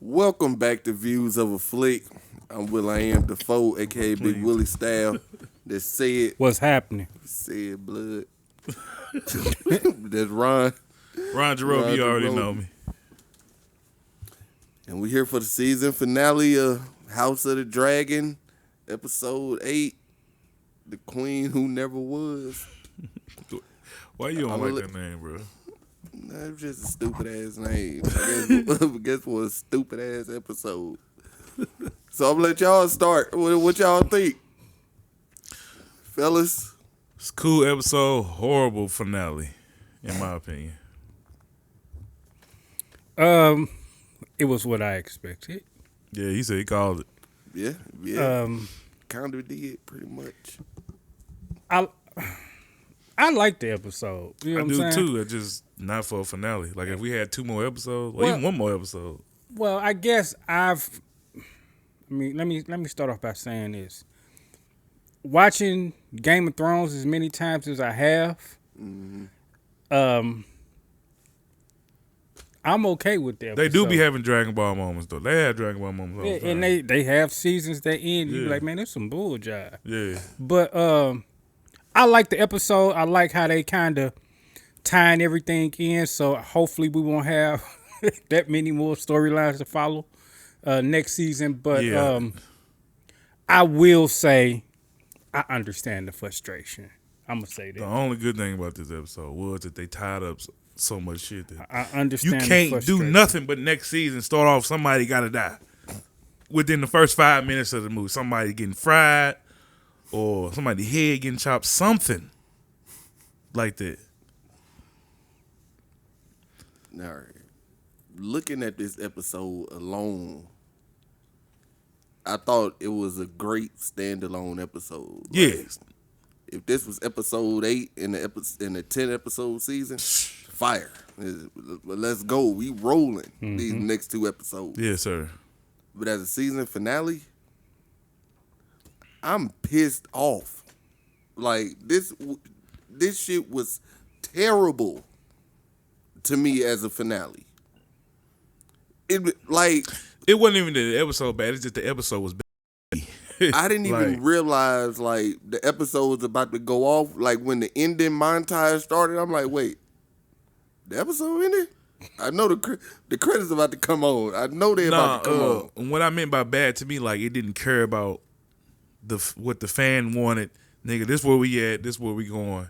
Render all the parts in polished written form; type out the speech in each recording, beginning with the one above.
Welcome back to Views of a Flick. I'm Will I Am Defoe, aka Big Willie Style. That What's happening? said blood. That's Ron. Ron Jerome, you already know me. And we're here for the season finale of House of the Dragon, episode 8. The Queen Who Never Was. Why you don't like that name, bro? That's just a stupid ass name. I guess for a stupid ass episode. So I'm gonna let y'all start. What y'all think? Fellas? It's a cool episode, horrible finale, in my opinion. It was what I expected. Yeah, he said he called it. Yeah. Kind of did, pretty much. I liked the episode. You know I what do I'm saying? too. It's just not for a finale. Like if we had 2 more episodes, or Well- even 1 more episode. Well, I guess let me start off by saying this. Watching Game of Thrones as many times as I have, I'm okay with that. They do be having Dragon Ball moments though. They had Dragon Ball moments all the and time. they have seasons that end. You be Yeah. like, man, there's some bull jive. Yeah. But I like the episode. I like how they kind of tying everything in. So hopefully we won't have that many more storylines to follow next season. But Yeah. I will say I understand the frustration. I'm gonna say The that. only good thing about this episode was that they tied up so much shit that I you understand. the can't do frustration. nothing but next season start off somebody gotta die. Within the first 5 minutes of the movie, somebody getting fried or somebody's head getting chopped, something like that. All right. Looking at this episode alone, I thought it was a great standalone episode. Yes. If this was episode 8 in the 10 episode season, fire. Let's go. We rolling these next 2 episodes. Yes, sir. But as a season finale, I'm pissed off. Like this shit was terrible to me as a finale. It It wasn't even the episode bad. It's just the episode was bad. I didn't even realize like the episode was about to go off. Like when the ending montage started, I'm like, wait, the episode ended? I know the credits about to come on. I know they're about to come on. What I meant by bad to me, like it didn't care about what the fan wanted. Nigga, this where we at. This where we going.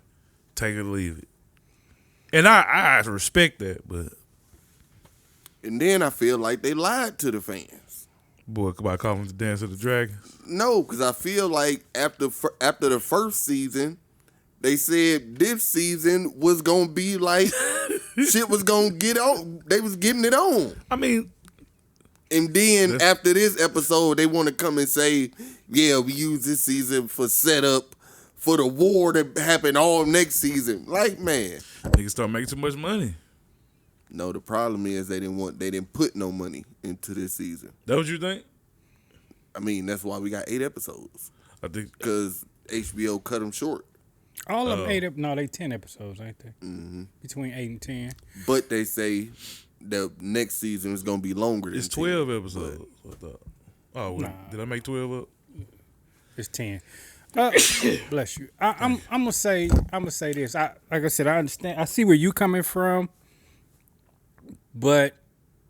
Take it or leave it. And I respect that, but And then I feel like they lied to the fans. boy, about calling the Dance of the Dragon. No, because I feel like after the first season, they said this season was gonna be like shit was gonna get on. They was getting it on. I mean, And then after this episode, they want to come and say, yeah, we use this season for setup for the war that happened all next season. Like, man. niggas start making too much money. No, the problem is they didn't put no money into this season. That what you think? I mean, that's why we got 8 episodes. I think Because HBO cut them short. All of them they 10 episodes, ain't they? Mm-hmm. Between 8 and 10. But they say the next season is going to be longer than it's 10. 12 episodes. I thought. Oh, did I make 12 up? It's 10. Bless you. I'm gonna say this. Like I said, I understand. I see where you coming from, but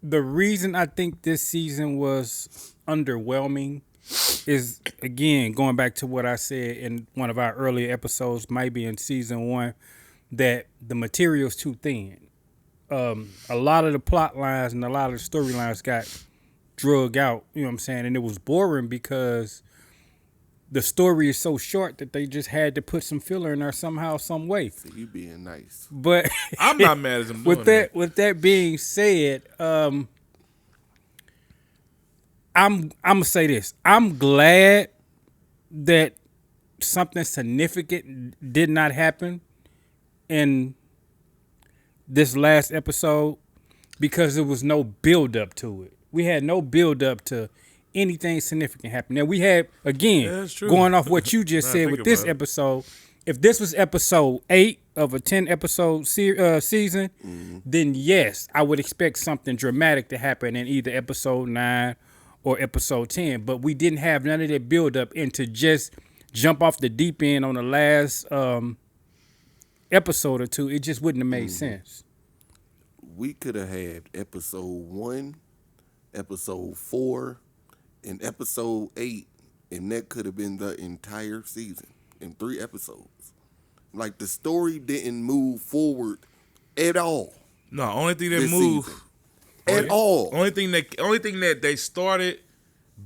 the reason I think this season was underwhelming is, again, going back to what I said in one of our earlier episodes, maybe in season 1, that the material's too thin. A lot of the plot lines and a lot of the storylines got drug out. You know what I'm saying? And it was boring because the story is so short that they just had to put some filler in there somehow, some way. So you being nice. But I'm not mad at them doing with that being said, I'm gonna say this. I'm glad that something significant did not happen in this last episode because there was no build up to it. We had no build up to anything significant happen. Now we had, again, Yeah, that's true. going off what you just Now I said think with this about it. episode, if this was episode 8 of a 10 episode season, then yes, I would expect something dramatic to happen in either episode 9 or episode 10. But we didn't have none of that build up into just jump off the deep end on the last episode or two. It just wouldn't have made sense. We could have had episode 1, episode 4, and episode 8, and that could have been the entire season in 3 episodes. Like, the story didn't move forward at all. No, only thing that This moved season. At all. Only thing that they started,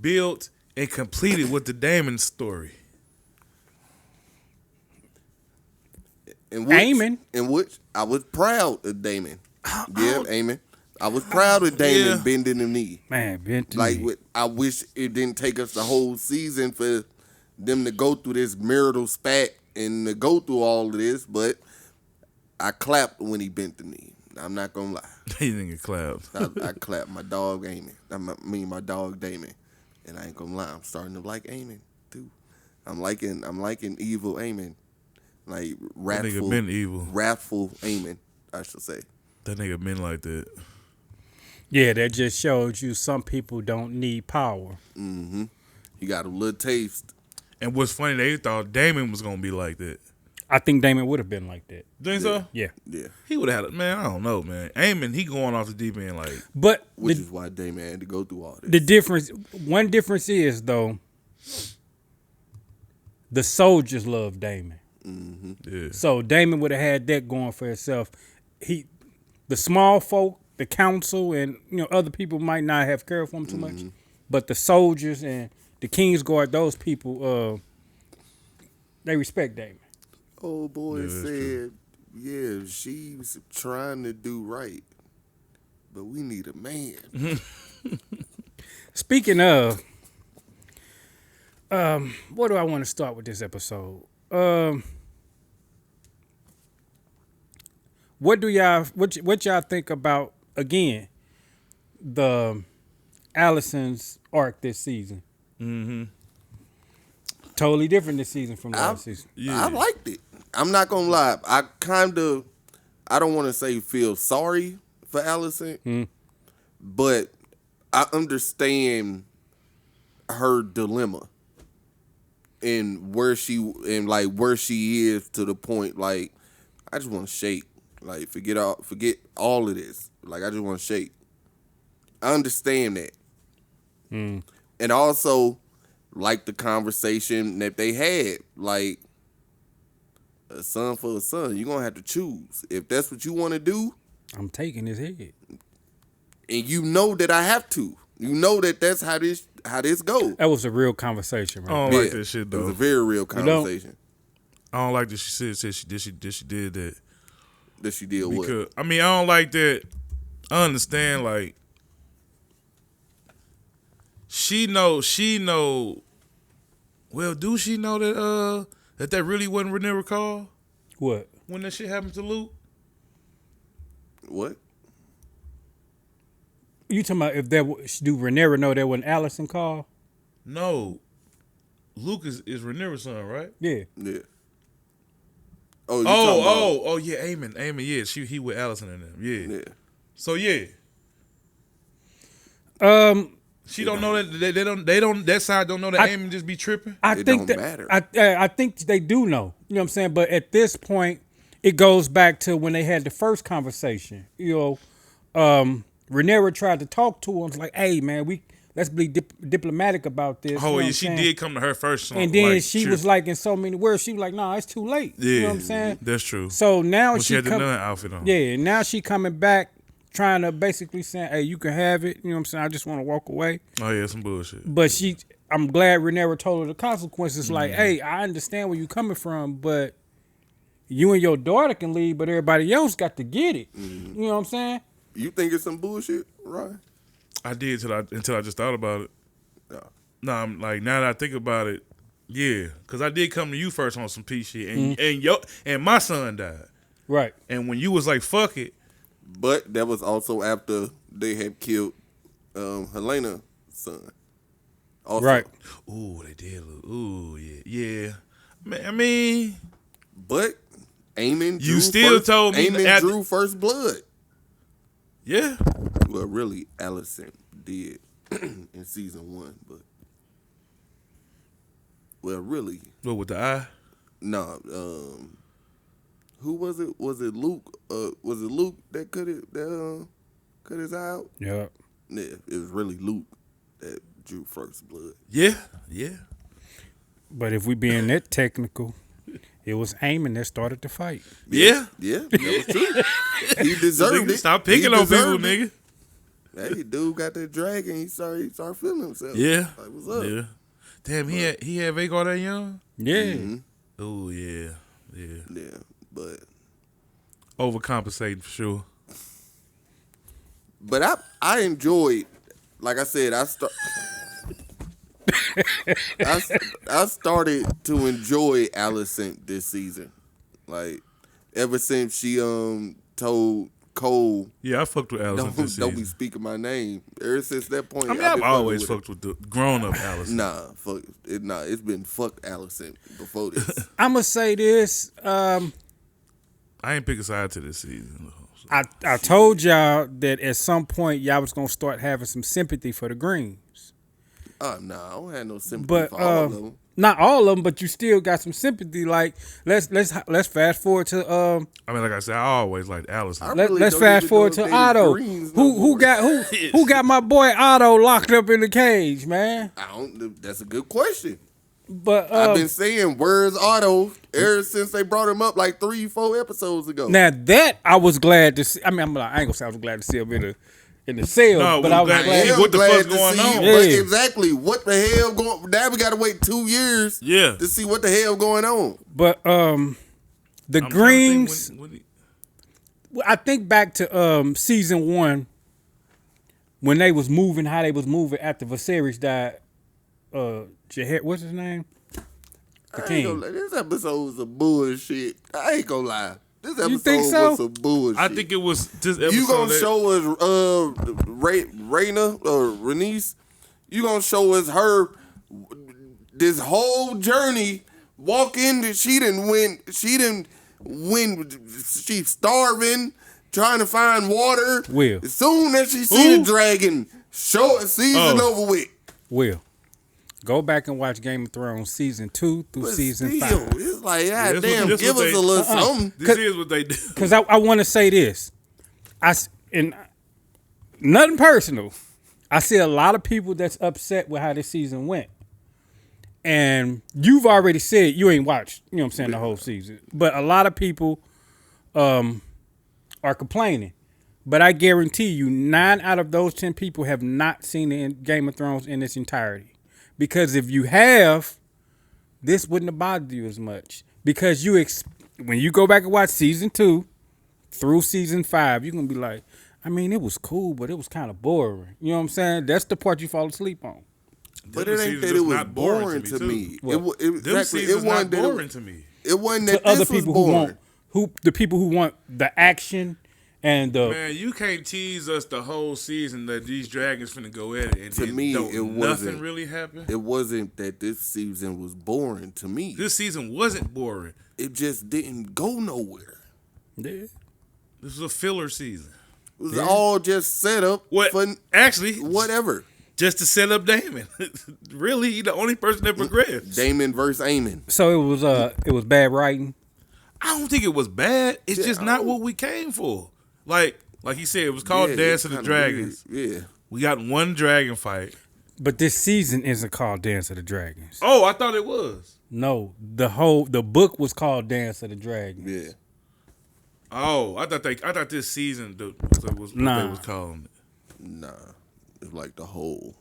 built, and completed was the Damon story. In Eamon. In which I was proud of Damon. Yeah, Eamon. I was proud of Damon bending the knee. Man, bent Like, I wish it didn't take us the whole season for them to go through this marital spat and to go through all of this, but I clapped when he bent the knee. I'm not gonna lie. He didn't get clapped. I clapped my dog Eamon. My dog Damon. And I ain't gonna lie, I'm starting to like Eamon too. I'm liking evil Eamon. Like That wrathful, nigga been evil. wrathful Eamon, I should say. That nigga been like that. Yeah, that just shows you some people don't need power. Mm-hmm. He got a little taste. And what's funny, they thought Damon was gonna be like that. I think Damon would have been like that. Think so? Yeah. Yeah. He would have had it. Man, I don't know, man. Eamon, he going off the deep end like. But Which is why Damon had to go through all this. the difference, one difference is, though, the soldiers love Damon. Yeah. So Damon would have had that going for himself. The small folk, the council, and other people might not have cared for him too much, but the soldiers and the Kingsguard, those people, they respect Damon. Old boy Yeah, that's said, true. yeah, she's trying to do right, but we need a man. Speaking of, where do I want to start with this episode? What y'all think about, again, the Allison's arc this season? Mm-hmm. Totally different this season from last season. Yeah. I liked it. I'm not gonna lie. I don't want to say feel sorry for Allison, but I understand her dilemma and where she is to the point. Like, I just want to shake. Like, forget all of this. Like, I just want to shake. I understand that, and also like the conversation that they had. Like, a son for a son, you're gonna have to choose. If that's what you want to do, I'm taking his head. and you know that I have to. You know that that's how this goes. That was a real conversation, I right? don't like that shit It was though. a very real conversation I don't like that she said she did that. that she did with. Because I don't like that. I understand, like, she know. Well, do she know that really wasn't Rhaenyra call What? when that shit happened to Luke? What? You talking about if do Rhaenyra know there wasn't Allison call? No, Luke is Rhaenyra's son, right? Yeah. Yeah. Oh, you talking about, Oh, yeah, Aemon, yeah, he with Allison and them, yeah. yeah. So yeah, she don't know that they don't that side don't know that Aemon just be tripping. I It think don't that matter. I think they do know. You know what I'm saying? But at this point, it goes back to when they had the first conversation. Rhaenyra tried to talk to him, like, "Hey, man, let's be diplomatic about this." Oh you know yeah, what she I'm saying? did come to her first, And then like, she was like, in so many words, she was like, "No, it's too late." yeah, You know what I'm saying? That's true. So now When she she had the nun outfit on. yeah, now she coming back, trying to basically saying, "Hey, you can have it." You know what I'm saying? I just want to walk away. Oh yeah, some bullshit. But I'm glad Rhaenyra told her the consequences. Like, hey, I understand where you coming from, but you and your daughter can leave, but everybody else got to get it. You know what I'm saying? You think it's some bullshit, right? I did until I just thought about it. Yeah. No, I'm like, now that I think about it, yeah, because I did come to you first on some P shit, and my son died, Right. and when you was like, fuck it, But that was also after they had killed Helena's son. Also. Right. ooh, they did, ooh, yeah, man, I mean, But Aemon You still told me Aemon after- drew first blood. Yeah. Well, really, Alicent did in season 1, but really, What with the eye? no. Who was it? Was it Luke? Was it Luke that cut his eye out? Yeah. Yeah, it was really Luke that drew first blood. Yeah. But if we being that technical, it was Aemon that started the fight. Yeah. Yeah, that was true. He deserved it. Stop picking He on people, deserved it. nigga. Hey, dude got that dragon. He started feeling himself. Yeah. Like, what's up? Yeah. Damn, he had Vagar that young? Yeah. Oh, yeah. Yeah, but Overcompensating for sure. I enjoyed, like I said, I started to enjoy Alicent this season. Like ever since she told Cole, Yeah, I fucked with Alicent this don't be season. speaking my name. Ever since that point, I mean, I've I've been always fucking fucked with the grown-up Alicent. Nah, fuck it. Nah, it's been fuck Alicent before this. I'm gonna say this. I ain't pick a side to this season. I told y'all that at some point y'all was gonna start having some sympathy for the Greens, Nah, I don't have no sympathy but for all of them. not all of them. But you still got some sympathy. Like let's fast forward to I mean, like I said, I always liked Alicent. really let's don't fast even forward know to if they Otto. Greens no Who more. got my boy Otto locked up in the cage, man? That's a good question. But I've been saying, where's Otto ever since they brought him up like 3-4 episodes ago. now that I was glad to see. I mean, I ain't gonna say I was glad to see him in the cell, No, but we I was glad- glad. Yeah, what the glad fuck's to going see, on? But Yeah. exactly, what the hell going? Now we gotta wait 2 years. Yeah. To see what the hell going on. But the I'm trying to think Greens. when I think back to season 1 when they was moving, how they was moving after Viserys died. What's his name? The I ain't king. gonna lie, this episode was some bullshit. I ain't gonna lie. This episode You think so? was some bullshit. I think it was this episode. You gonna that- show us Raina or Rhaenys? You gonna show us her this whole journey? Walk in, she's starving, trying to find water. Will. As soon as she see the dragon, season over with. Will. Go back and watch Game of Thrones season 2 through But season still, 5. it's like, Yeah, God this damn, what give us they- a little something. This is what they do. Because I want to say this. And nothing personal. I see a lot of people that's upset with how this season went. And you've already said you ain't watched, you know what I'm saying, the whole season. But a lot of people are complaining. But I guarantee you 9 out of those 10 people have not seen the Game of Thrones in its entirety. Because if you have, this wouldn't have bothered you as much. Because when you go back and watch season 2 through season 5, you're going to be like, I mean, it was cool, but it was kind of boring. You know what I'm saying? That's the part you fall asleep on. But Them it ain't seasons that is it was not boring to too. me. What? It Them exactly, seasons it not wasn't that boring to me. It wasn't To that other this was people who boring. want, the people who want the action and the Man, you can't tease us the whole season that these dragons finna go at it. And To then me, don't it nothing wasn't. really happened. It wasn't that this season was boring to me. This season wasn't boring. It just didn't go nowhere. yeah. This was a filler season. It was all just set up What? for Actually, whatever. just to set up Damon. Really, he the only person that progressed. Damon versus Aemon. So it was bad writing. I don't think it was bad. It's Yeah, just I not don't- what we came for. Like he said, it was called Yeah, Dance it's of the kinda Dragons. weird. Yeah. We got one dragon fight. But this season isn't called Dance of the Dragons. Oh, I thought it was. No, the book was called Dance of the Dragons. Yeah. Oh, I thought this season was what Nah. they was calling it. Nah. It's like the whole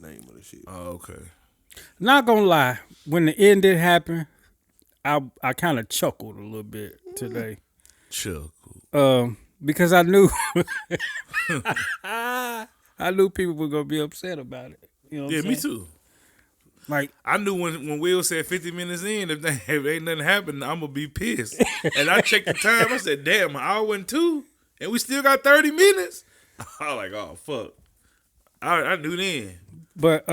name of the shit. Oh, okay. Not gonna lie, when the end did happen, I kind of chuckled a little bit today. Chuckle. Because I knew I knew people were gonna be upset about it. You know what Yeah, I'm me saying? too. Like, I knew when Will said 50 minutes in, if ain't nothing happened, I'm gonna be pissed. And I checked the time. I said, "Damn, an hour and 2, and we still got 30 minutes." I was like, "Oh fuck!" I knew then. but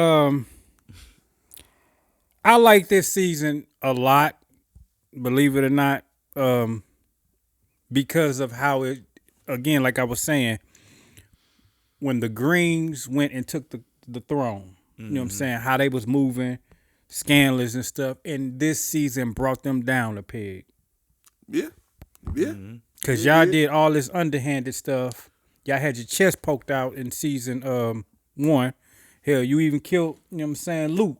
I like this season a lot. believe it or not, because of how it, again, like I was saying, when the Greens went and took the throne, you know what I'm saying, how they was moving, scandalous and stuff, and this season brought them down a peg. Yeah. Yeah. Because y'all did all this underhanded stuff. Y'all had your chest poked out in season 1. Hell, you even killed, you know what I'm saying, Luke.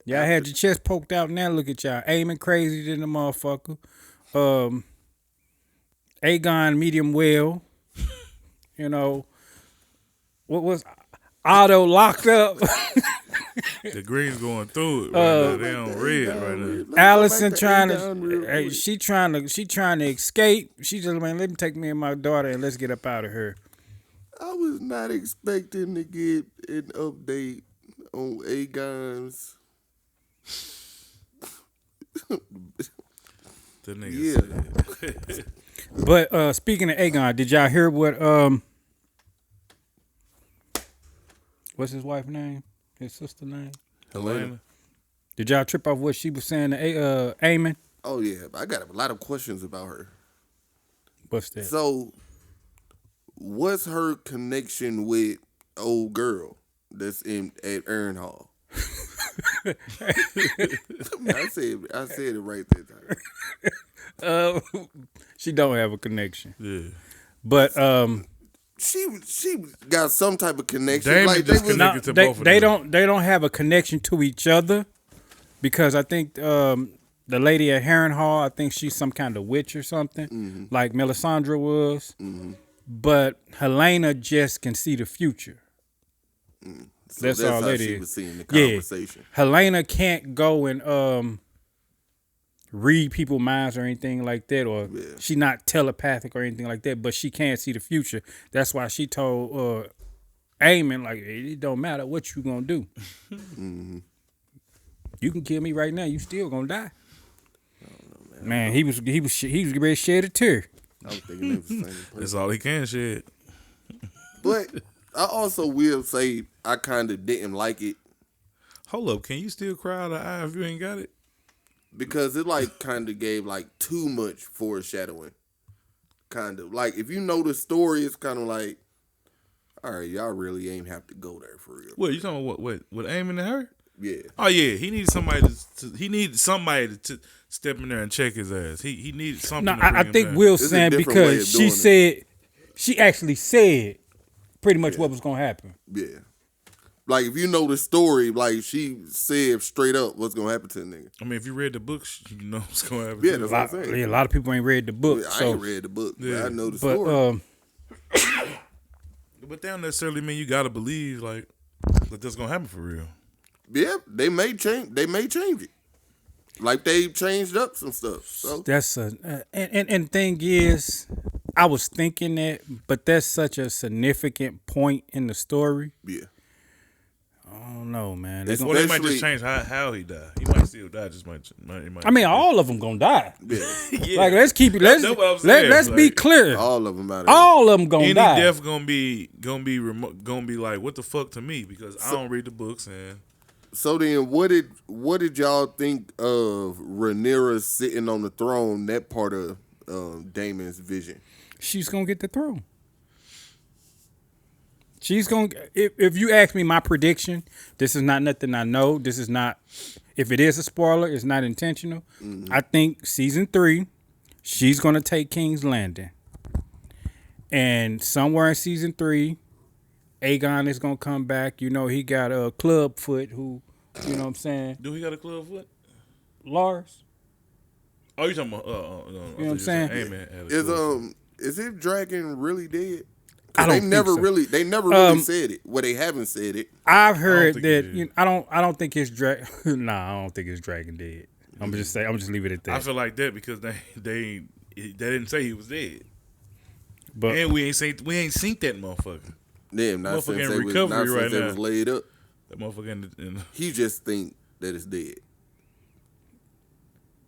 Y'all had your chest poked out. Now look at y'all. Aiming crazy than the motherfucker. Aegon medium well. You know. What was Otto locked up? The Greens going through it right now. They on red right now. Allison trying to, she trying to escape. She just, man, let me take me and my daughter and let's get up out of here. I was not expecting to get an update on Aegon's. The nigga said. But speaking of Aegon, did y'all hear what what's his wife's name? His sister name? Helena. Did y'all trip off what she was saying to Aemon? Oh yeah, I got a lot of questions about her. What's that? So, what's her connection with old girl that's at Earn Hall? I said it right that time. She don't have a connection. Yeah. But She got some type of connection. Damon like just they was, connected to both of them. They don't have a connection to each other because I think the lady at Harrenhal, I think she's some kind of witch or something, like Melisandre was. But Helena just can see the future. so That's all how it she is. was seeing the conversation. Yeah. Helena can't go and read people's minds or anything like that, or she not telepathic or anything like that, but she can't see the future. That's why she told Aemon, like, it don't matter what you gonna do. You can kill me right now, you still gonna die. I don't know, man, he was ready to shed a tear. I was thinking it was the same person. That's all he can shed. But I also will say I kind of didn't like it Hold up, can you still cry out of eye if you ain't got it? because it like kind of gave like too much foreshadowing. Kind of like if you know the story, it's kind of like, all right, y'all really ain't have to go there for real. What you talking about? What with Aemon and her? Yeah. Oh yeah, he needed somebody to step in there and check his ass. He needed something. No, to bring I him think down. Will It's a saying different way because of doing she actually said pretty much what was gonna happen. Yeah. Like if you know the story, like she said straight up what's gonna happen to the nigga. I mean, if you read the books, you know what's going to happen. Yeah, to that's him. what I'm saying. A lot of people ain't read the book, I so ain't read the book, but Yeah. I know the but story. But that don't necessarily mean you gotta believe like that that's gonna happen for real. Yeah, they may change it. Like they changed up some stuff. So that's and thing is, I was thinking that, but that's such a significant point in the story. yeah. I don't know, man. It's- Well, they might Especially- just change how he died. He might still die. Just might. I mean, all of them gonna die. Yeah. Yeah. Like, let's keep it. That's what I'm saying, Let's be like, clear. All of them out of All of them gonna Any die. death gonna be like what the fuck to me because I don't read the books and So then, what did y'all think of Rhaenyra sitting on the throne? That part of Daemon's vision. She's gonna get the throne. She's gonna. If you ask me my prediction, this is not nothing I know. This is not. If it is a spoiler, it's not intentional. I think season 3, she's gonna take King's Landing, and somewhere in season 3, Aegon is gonna come back. You know, he got a Clubfoot who, you know what I'm saying, do he got a club foot? Lars. Oh, you talking about? No, You know what I'm saying? Amen. Is his dragon really dead? I don't They think never so. really said it. Well, they haven't said it. I've heard think that. he did. I don't think his dragon. Nah, I don't think his dragon dead. I'm just leave it at that. I feel like that because they didn't say he was dead, But and we ain't seen that motherfucker. Damn, not Motherfucker since in they was, recovery not since right they now. was laid up. That motherfucker in He just think that it's dead.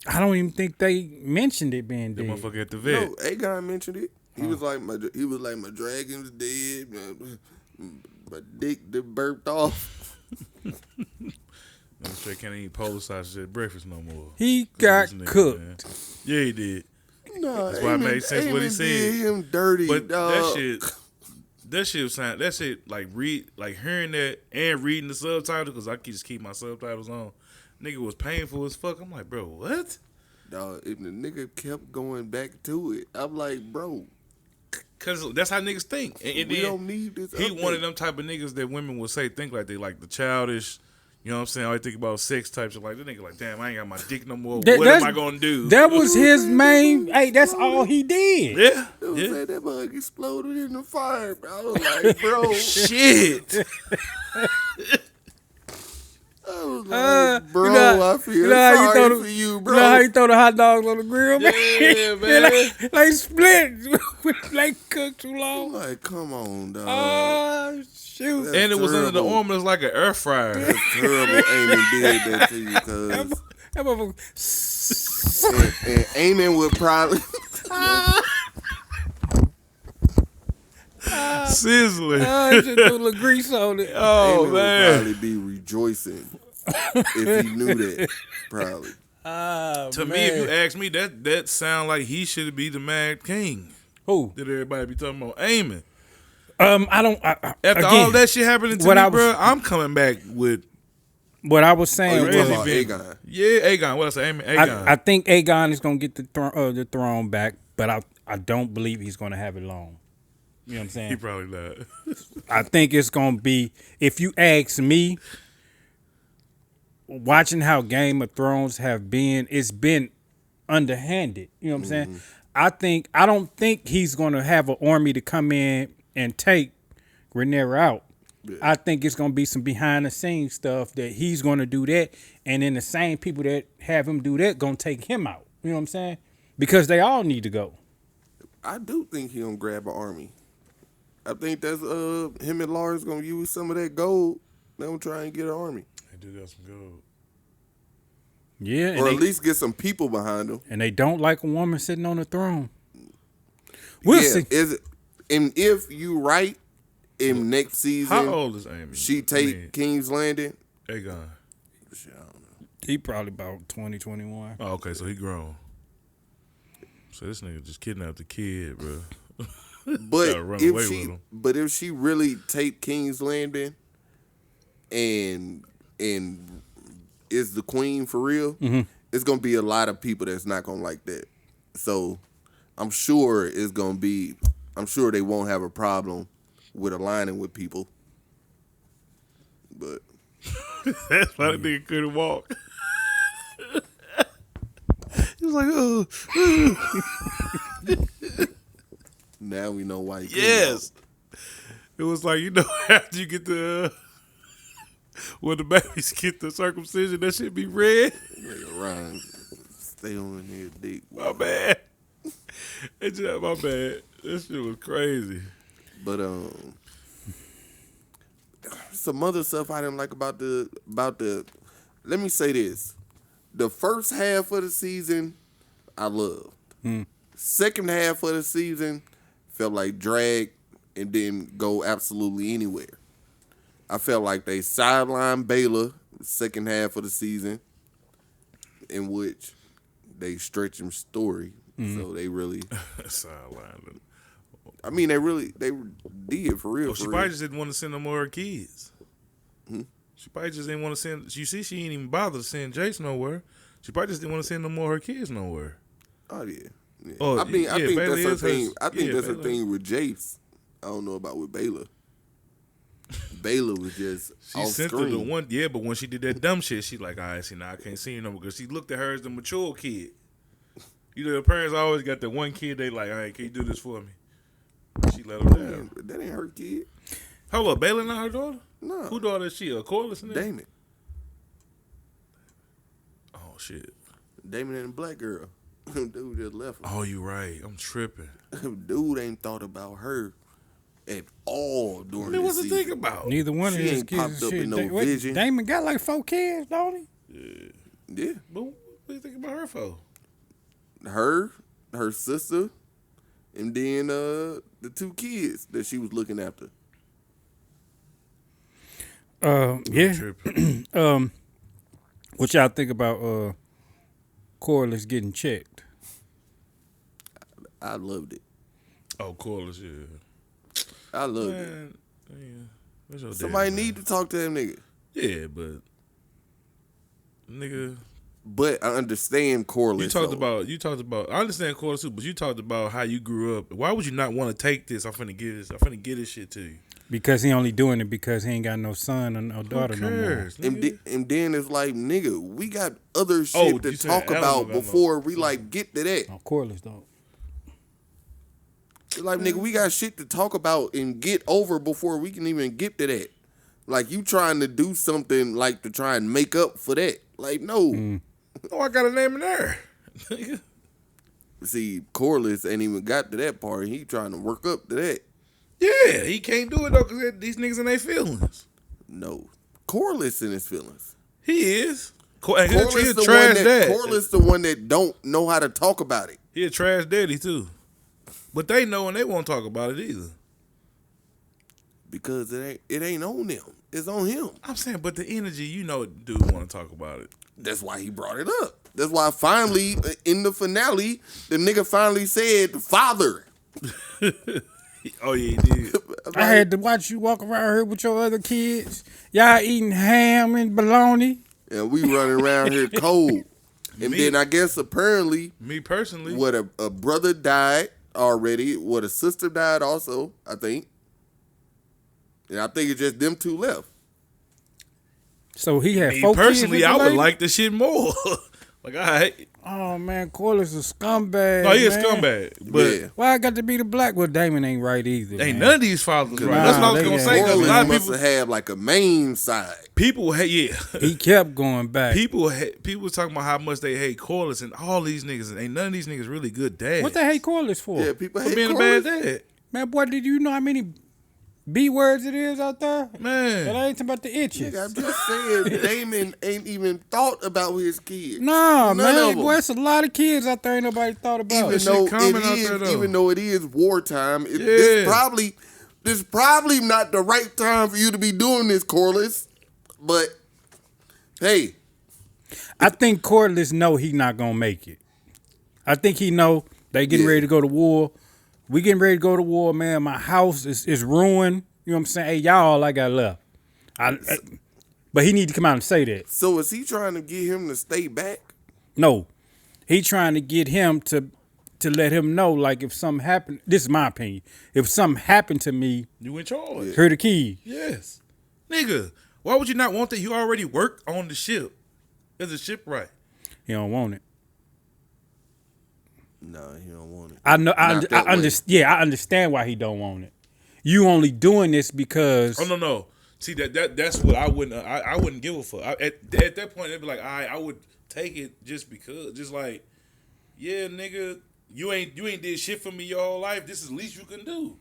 I don't even think they mentioned it being the dead. motherfucker at the vet. No, Aegon mentioned it. He was like my dragon's dead. My dick that burped off. Nigga straight can't eat Polish sausage at breakfast no more. He got This nigga, cooked. man. Yeah, he did. No, That's why it made sense what he said. Did him dirty, But dog. that shit like hearing that and reading the subtitles, because I just keep my subtitles on. Nigga was painful as fuck. I'm like, bro, what? Dog, and the nigga kept going back to it. I'm like, bro, Cause that's how niggas think. And we then don't need this. he update. one of them type of niggas that women would say think like they like the childish. You know what I'm saying? I think about sex types of like the nigga like, damn, I ain't got my dick no more. What am I gonna do? That was his main. Hey, that's all he did. Yeah, It was yeah. like that bug exploded in the fire. Bro. I was like, bro, Shit. I was like, bro, you know- I feel you know how you sorry throw for the- you, You bro. know how you throw the hot dogs on the grill, man? Yeah, man. like split, like cooked too I'm long. like, come on, dog. Oh shoot! That's And it was under the terrible. arm. It was like an air fryer. That's terrible. Eamon did that to you, cause That motherfucker. and Eamon would probably. Sizzling. He just threw a little grease on it. Oh Eamon man. would probably be rejoicing if he knew that. Probably. To me, if you ask me, that sound like he should be the Mad King. Who? That everybody be talking about. Aiming. I don't. After again, all that shit happening to what me, I was- bro, I'm coming back with What I was Oh, saying you was, talking about Really Aegon? yeah, Aegon. What I say, Aegon. I think Aegon is gonna get the throne back, but I don't believe he's gonna have it long. You know what I'm saying? he probably not. I think it's gonna be, if you ask me, watching how Game of Thrones have been, it's been underhanded. You know what I'm saying? I don't think he's gonna have an army to come in and take Rhaenyra out. I think it's gonna be some behind the scenes stuff that he's gonna do that, and then the same people that have him do that gonna take him out. You know what I'm saying? Because they all need to go. I do think he gonna grab an army. I think that's him and Lars gonna use some of that gold. They gonna try and get an army, They do got some gold. Yeah, or at least get some people behind them. and they don't like a woman sitting on the throne. We'll see. Is it? And if you right in next season, How old is Amy? she take King's Landing. Aegon. Shit, I don't know. He probably about 20, 21. Oh, okay, so he grown. So this nigga just kidnapped the kid, bro. But Gotta run away with him. if she really take King's Landing, and is the queen for real, it's gonna be a lot of people that's not gonna like that. So I'm sure it's gonna be. I'm sure they won't have a problem with aligning with people. But That's why the nigga couldn't walk. He was like, oh. now we know why. He couldn't Yes. It was like, you know, after you get the when the babies get the circumcision, that shit be red. walk. Ryan, stay on his dick. My bad. It's just my bad. This shit was crazy. But some other stuff I didn't like about the. Let me say this: the first half of the season, I loved. Second half of the season felt like drag and didn't go absolutely anywhere. I felt like they sidelined Baylor second half of the season, in which they stretched him story. So they really, Sideline. I mean, they did for real. Well, she for probably real. just didn't want to send no more of her kids. She probably just didn't want to send. You see, she ain't even bothered to send Jace nowhere. She probably just didn't want to send no more of her kids nowhere. Oh yeah. Yeah. Oh, I mean, I yeah, think Baylor that's her is her- thing. I think yeah, that's her Baylor. thing with Jace. I don't know about with Baylor. Baylor was just She off sent her the screen. one, yeah, but when she did that dumb shit, she like, all right, see, now I can't see you no more because she looked at her as the mature kid. You know, the parents always got that one kid they like, all right, can you do this for me? She let him down. That ain't her kid. Hold up, Baylor not her daughter? No. Who daughter is she? A Corliss? in there? Damon. Oh, shit. Damon and the black girl. Dude just left her. Oh, you right. I'm tripping. Dude ain't thought about her at all during Man, this what's the season. thing about? Neither one of She his ain't kids. popped is up shit. in no vision. Damon got like 4 kids, don't he? Yeah. But what do you think about her for? Her sister, and then the 2 kids that she was looking after. Yeah. Tripping. What y'all think about Corliss getting checked? I loved it. Oh, Corliss, yeah. I loved it. Man, yeah. Where's your Somebody daddy, need to talk to that nigga. Yeah, but nigga, But I understand Corliss. you talked about. I understand Corliss too, but you talked about how you grew up. Why would you not want to take this? I'm finna get this shit to you. Because he only doing it because he ain't got no son or no daughter no more. Cares, And then it's like, nigga, we got other shit to you said talk Alabama. about before we like get to that. No, Corliss don't. It's like, nigga, we got shit to talk about and get over before we can even get to that. Like, you trying to do something like to try and make up for that. Like, no. Oh, I got a name in there. See, Corliss ain't even got to that part. He trying to work up to that. Yeah, he can't do it though because these niggas in their feelings. No. Corliss in his feelings. He is. Corliss He a the trash one that dad. Corliss the one that don't know how to talk about it. He a trash daddy too. But they know and they won't talk about it either. Because it ain't on them. It's on him. I'm saying, but the energy, dude want to talk about it. That's why he brought it up. That's why finally, in the finale, the nigga finally said, father. Oh, yeah, he did. I had to watch you walk around here with your other kids. Y'all eating ham and bologna. And we running around here cold. And then I guess apparently, Me personally, what a brother died already. What a sister died also, I think. And I think it's just them two left. So he had me 4 personally, kids. I with the would lady? like the shit more. Like, all right. Oh man, Corliss a scumbag. No, he a man. scumbag. But Yeah. Why I got to be the black? Well, Damon ain't right either. ain't man. none of these fathers right. Nah, That's what I was they going to ain't. say. 'Cause a Corliss lot of must people, have had like a main side. He kept going back. People talking about how much they hate Corliss and all these niggas. Ain't none of these niggas really good dads. What they hate Corliss for? Yeah, people For hate being Corliss. a bad dad. Man, boy, did you know how many B words it is out there? Man. That ain't about the itches. Nigga, I'm just saying, Damon ain't even thought about his kids. Nah, None man, of 'em. boy, it's a lot of kids out there ain't nobody thought about. Even shit though common it out is, there, though. even though it is wartime, Yeah. this probably not the right time for you to be doing this, Corliss. But hey, I think Corliss know he not gonna make it. I think he know they getting Yeah. ready to go to war. We getting ready to go to war, man. My house is ruined. You know what I'm saying? Hey, y'all all I got left. But he need to come out and say that. so is he trying to get him to stay back? No, he trying to get him to let him know, like, if something happened. This is my opinion. If something happened to me, You in charge. here the key. Yes. Nigga, why would you not want that? You already worked on the ship. Is the shipwright? He don't want it. No, he don't want it. I know. I Not that way. understand. Yeah, I understand why he don't want it. You only doing this because Oh no. See that's what I wouldn't give a fuck. At that point, it'd be like, I would take it just because, just like, yeah, nigga, you ain't did shit for me your whole life. This is the least you can do.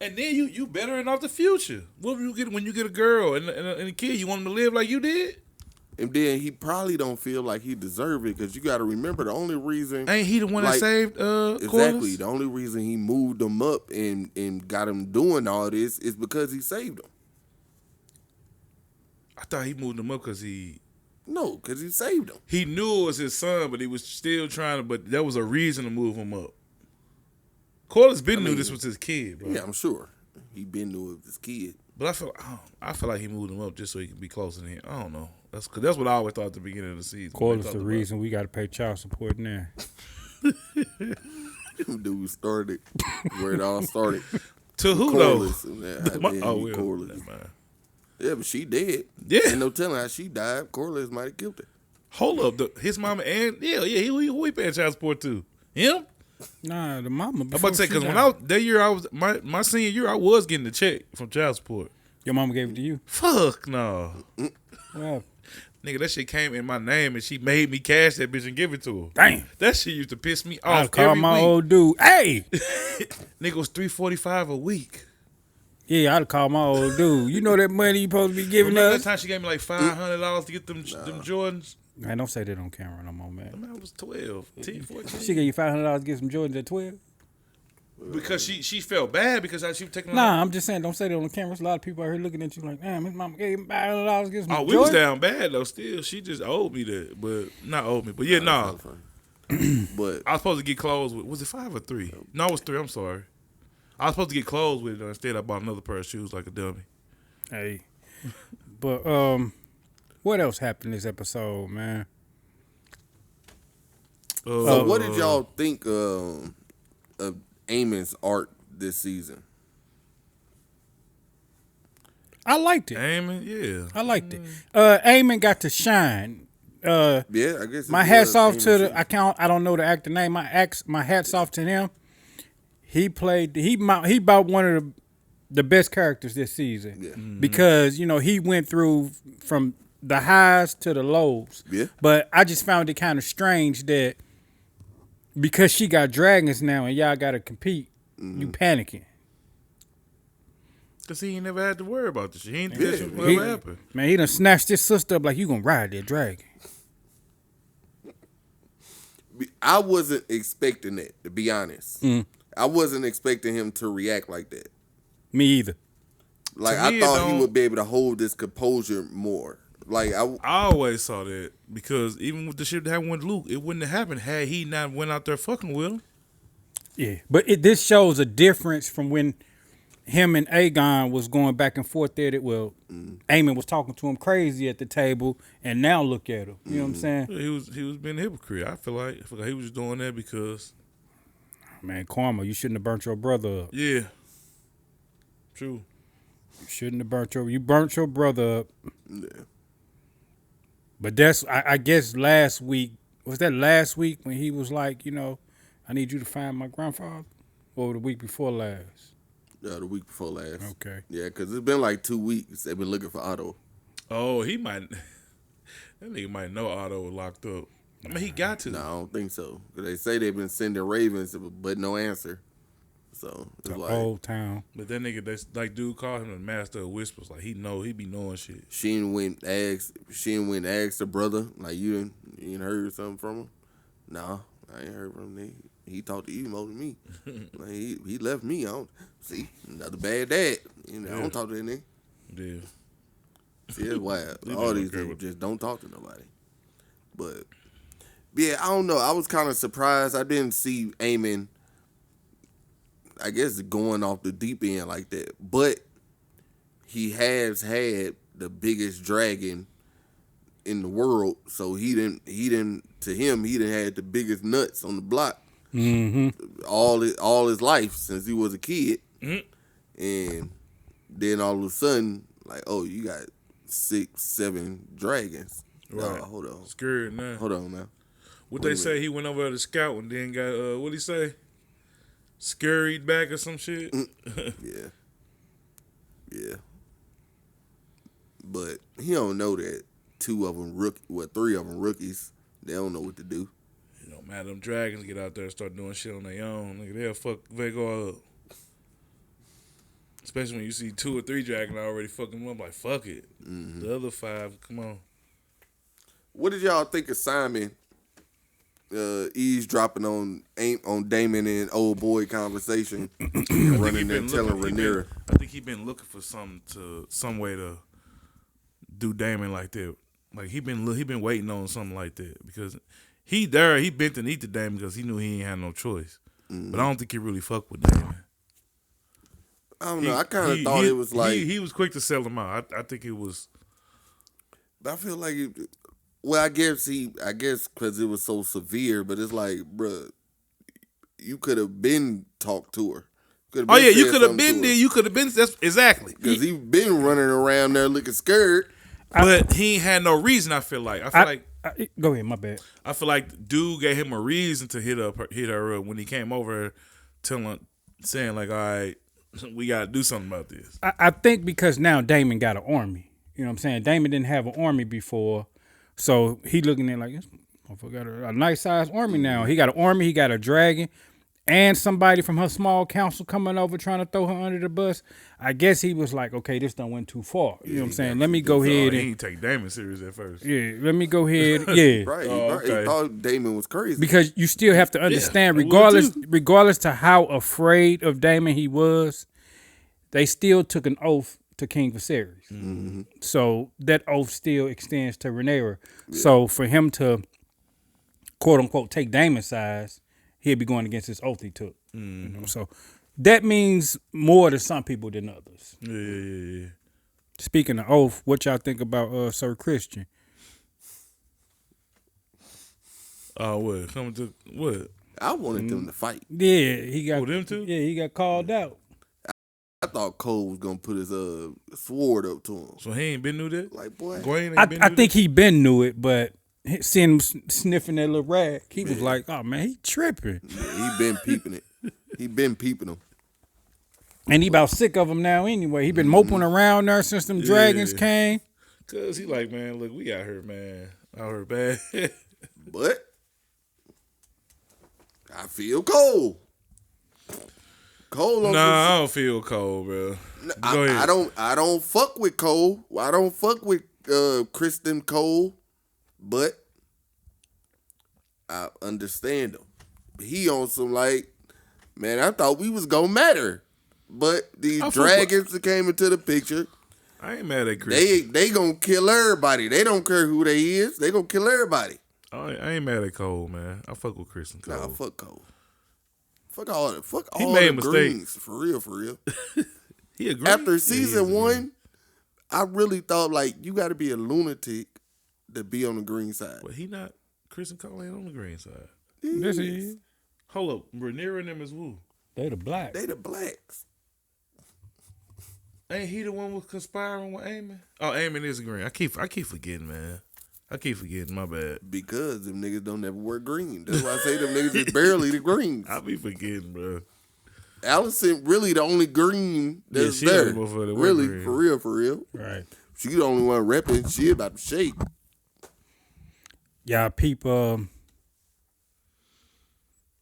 And then you bettering off the future. What will you get when you get a girl and a kid? You want them to live like you did? And then he probably don't feel like he deserve it because you got to remember the only reason. Ain't he the one that Like, saved Exactly. Corliss? The only reason he moved him up and got him doing all this is because he saved him. I thought he moved him up because he No, because he saved him. knew it was his son, but he was still trying to. But there was a reason to move him up. Corliss knew this was his kid, bro. Yeah, I'm sure. He been knew it was his kid. But I feel like he moved him up just so he could be closer to him. I don't know. That's what I always thought at the beginning of the season. Corliss the reason we got to pay child support now. Dude started where it all started. To who Corliss. though? And that, Corliss. Never mind. Yeah, but she dead. Yeah. Ain't no telling how she died. Corliss might have killed her. Hold up, his mama and who he paying child support to? Him? Nah, the mama. I'm about to say because when I was my senior year, I was getting the check from child support. your mama gave it to you. Fuck no. Well, Nigga, that shit came in my name and she made me cash that bitch and give it to her. damn. That shit used to piss me I off call every my week. old dude. Hey, Nigga was $345 a week. yeah, I'd call my old dude. You know that money you supposed to be giving Remember that us? time she gave me like $500 to get them Jordans? Man, don't say that on camera no more, man. Man, I was 12, 10, 14. She gave you $500 to get some Jordans at 12. Because she felt bad because she was taking. Nah, I'm just saying, don't say that on the camera. There's a lot of people out here looking at you like, damn, his mama gave him $500 get some Oh, we was down bad though. Still, she just owed me that, but not owed me. But yeah, nah. But I was supposed to get clothes with. Was it 5 or 3? No, it was 3. I'm sorry. I was supposed to get clothes with it. Instead, I bought another pair of shoes like a dummy. Hey, but what else happened this episode, man? So what did y'all think of Eamon's arc this season? I liked it. Eamon, yeah. I liked it. Eamon got to shine. Yeah, I guess. My hats off to the. I don't know the actor name. My hats off to him. He played. He about one of the best characters this season. Yeah. Because he went through from the highs to the lows. Yeah. But I just found it kind of strange that because she got dragons now and y'all got to compete, you panicking. Cause he ain't never had to worry about this shit. He ain't think that shit would ever happen. Man, he done snatched his sister up like you gonna ride that dragon. I wasn't expecting that, to be honest. I wasn't expecting him to react like that. Me either. Like, To I me, thought he would be able to hold his composure more. Like, I always saw that because even with the shit that happened with Luke, it wouldn't have happened had he not went out there fucking with him. Yeah, but this shows a difference from when him and Aegon was going back and forth there. Eamon was talking to him crazy at the table, and now look at him. You know what I'm saying? He was being a hypocrite. I feel like he was just doing that because, Man, karma, you shouldn't have burnt your brother up. yeah, true. You shouldn't have burnt you burnt your brother up. yeah. But that's I guess last week when he was like, I need you to find my grandfather, or the week before last. The week before last. Okay. Yeah, because it's been like 2 weeks. They've been looking for Otto. Oh, he might. That nigga might know Otto was locked up. I mean, he got to. No, I don't think so. 'Cause they say they've been sending ravens, but no answer. So it's The like whole town. But that nigga, that's like dude called him the master of whispers. Like he be knowing shit. she didn't went asked her brother, like you didn't heard something from him. No, I ain't heard from him. He talked to you more than me. Like he left me. I don't see another bad dad. I don't talk to that nigga. Yeah. See, it's wild. Leave All me these okay niggas with just don't talk to nobody. But yeah, I don't know. I was kind of surprised. I didn't see Eamon, I guess, going off the deep end like that. But he has had the biggest dragon in the world, so he didn't had the biggest nuts on the block. Mm-hmm. All his life since he was a kid. And then all of a sudden, like, oh, you got 6, 7 dragons. Right. No, hold on. Scared now. Hold on now. What Wait they a say, he went over there to scout and then got, what'd he say? Scurried back or some shit? Yeah. Yeah. But he don't know that 3 of them rookies. They don't know what to do. It don't matter. Them dragons get out there and start doing shit on their own. Nigga, they'll fuck Vhagar up. Especially when you see 2 or 3 dragons already fucking them up. Like, fuck it. The other 5, come on. What did y'all think of Simon eavesdropping on Damon and old boy conversation and running and telling Rhaenyra? I think he been looking for some way to do Damon like that. Like he been waiting on something like that because he bent the knee to Damon because he knew he ain't had no choice. But I don't think he really fucked with Damon. I don't know. I kind of thought it was like he was quick to sell him out. I think it was. But I feel like well, I guess because it was so severe. But it's like, bruh, you could have been talked to her. Oh yeah, you could have been there. You could have been. That's exactly because he been running around there looking scared. But he ain't had no reason. I feel like. Go ahead, my bad. I feel like dude gave him a reason to hit her up when he came over, saying like, all right, we got to do something about this. I think because now Damon got an army. You know what I'm saying? Damon didn't have an army before, so he looking at like, this motherfucker got a nice sized army now. He got an army. He got a dragon. and somebody from her small council coming over trying to throw her under the bus, I guess he was like, okay, this done went too far. You know what I'm saying? Let me go ahead He and ain't take Damon serious at first. let me go ahead. Yeah. Right. okay. He thought Damon was crazy. Because you still have to understand, I would regardless to how afraid of Damon he was, they still took an oath to King Viserys. Mm-hmm. So that oath still extends to Rhaenyra. Yeah. So for him to quote unquote take Damon's side, he'll be going against his oath he took. You know? So that means more to some people than others. Yeah. Speaking of oath, what y'all think about Sir Christian? What? Coming to what? I wanted them to fight. Yeah, he got them too. Yeah, he got called out. I thought Cole was gonna put his sword up to him. So he ain't been knew that. Like boy, I think he been knew it, but seeing him sniffing that little rag, he was like, "Oh man, he tripping." Yeah, he been peeping it. He been peeping him. And he about sick of him now anyway. He been moping around there since them dragons came. Cause he like, man, look, we got her, man. Out her bad. But I feel cold. Cold on I don't feel cold, bro. Go ahead. I don't fuck with Cole. I don't fuck with Kristen Cole, but I understand him. He on some like, man, I thought we was gonna matter. But these dragons that came into the picture, I ain't mad at Kristen. They gonna kill everybody. They don't care who they is. They gonna kill everybody. I ain't mad at Cole, man. I fuck with Kristen Cole. Nah, fuck Cole. Fuck all that. Fuck he all made the mistakes. greens. For real. He agreed. After season 1, I really thought like you got to be a lunatic to be on the green side. But he not. Kristen Cole ain't on the green side. Yes, he is. Hold up, Rhaenyra and them is who? They the blacks. They the blacks. Ain't he the one with conspiring with Aemon? Oh, Aemon is green. I keep forgetting, man. I keep forgetting. My bad. Because them niggas don't ever wear green. That's why I say them niggas is barely the greens. I be forgetting, bro. Allison really the only green that's there. Really, green. For real. Right. She the only one repping. She about to shake. Y'all peep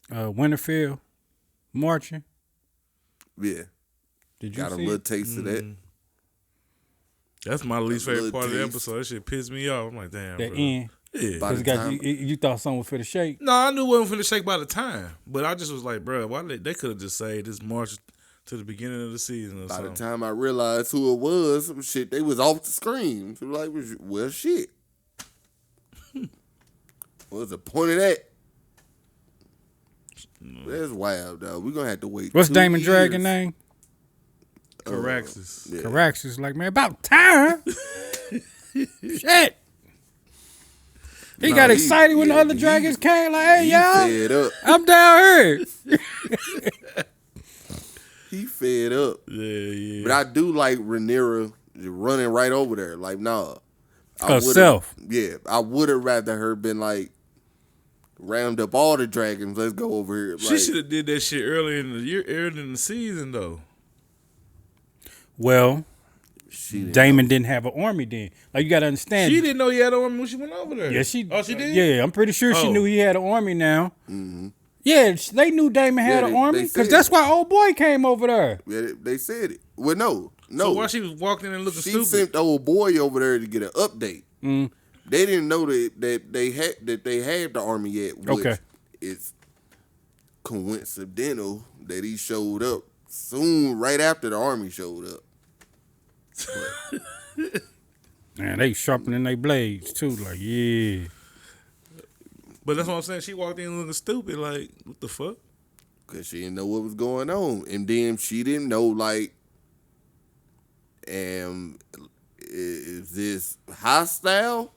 Winterfell marching. Yeah. Did you got see a little taste of that? That's my least favorite part of the episode. That shit pissed me off. I'm like, damn. The bro. end. Yeah. You thought something was for the shake? No, I knew it wasn't for the shake by the time. But I just was like, bro, why they could have just said this march to the beginning of the season or something. By the time I realized who it was, shit, they was off the screen. So like, well, shit. What's the point of that? That's wild, though. We're going to have to wait. What's Damon Dragon name? Caraxes. Yeah. Caraxes, like, man, about time. Shit. He got excited when the other dragons came. Like, hey, y'all, fed up. I'm down here. He fed up. Yeah. But I do like Rhaenyra running right over there. Like, nah. Herself. Yeah. I would have rather her been like, round up all the dragons. Let's go over here. She should have did that shit earlier in the year, earlier in the season, though. Well, Damon didn't have an army then. Like, you got to understand. She didn't know he had an army when she went over there. Yeah, she did? Yeah, I'm pretty sure she knew he had an army now. Mm-hmm. Yeah, they knew Damon had an army because that's why old boy came over there. Yeah, they said it. Well, no. So why she was walking in and looking stupid? She sent the old boy over there to get an update. Mm. They didn't know that they had the army yet. Which it's coincidental that he showed up soon, right after the army showed up. Man, they sharpening their blades too. Like, yeah. But that's what I'm saying. She walked in looking stupid. Like, what the fuck? Because she didn't know what was going on. And then she didn't know, like, is this hostile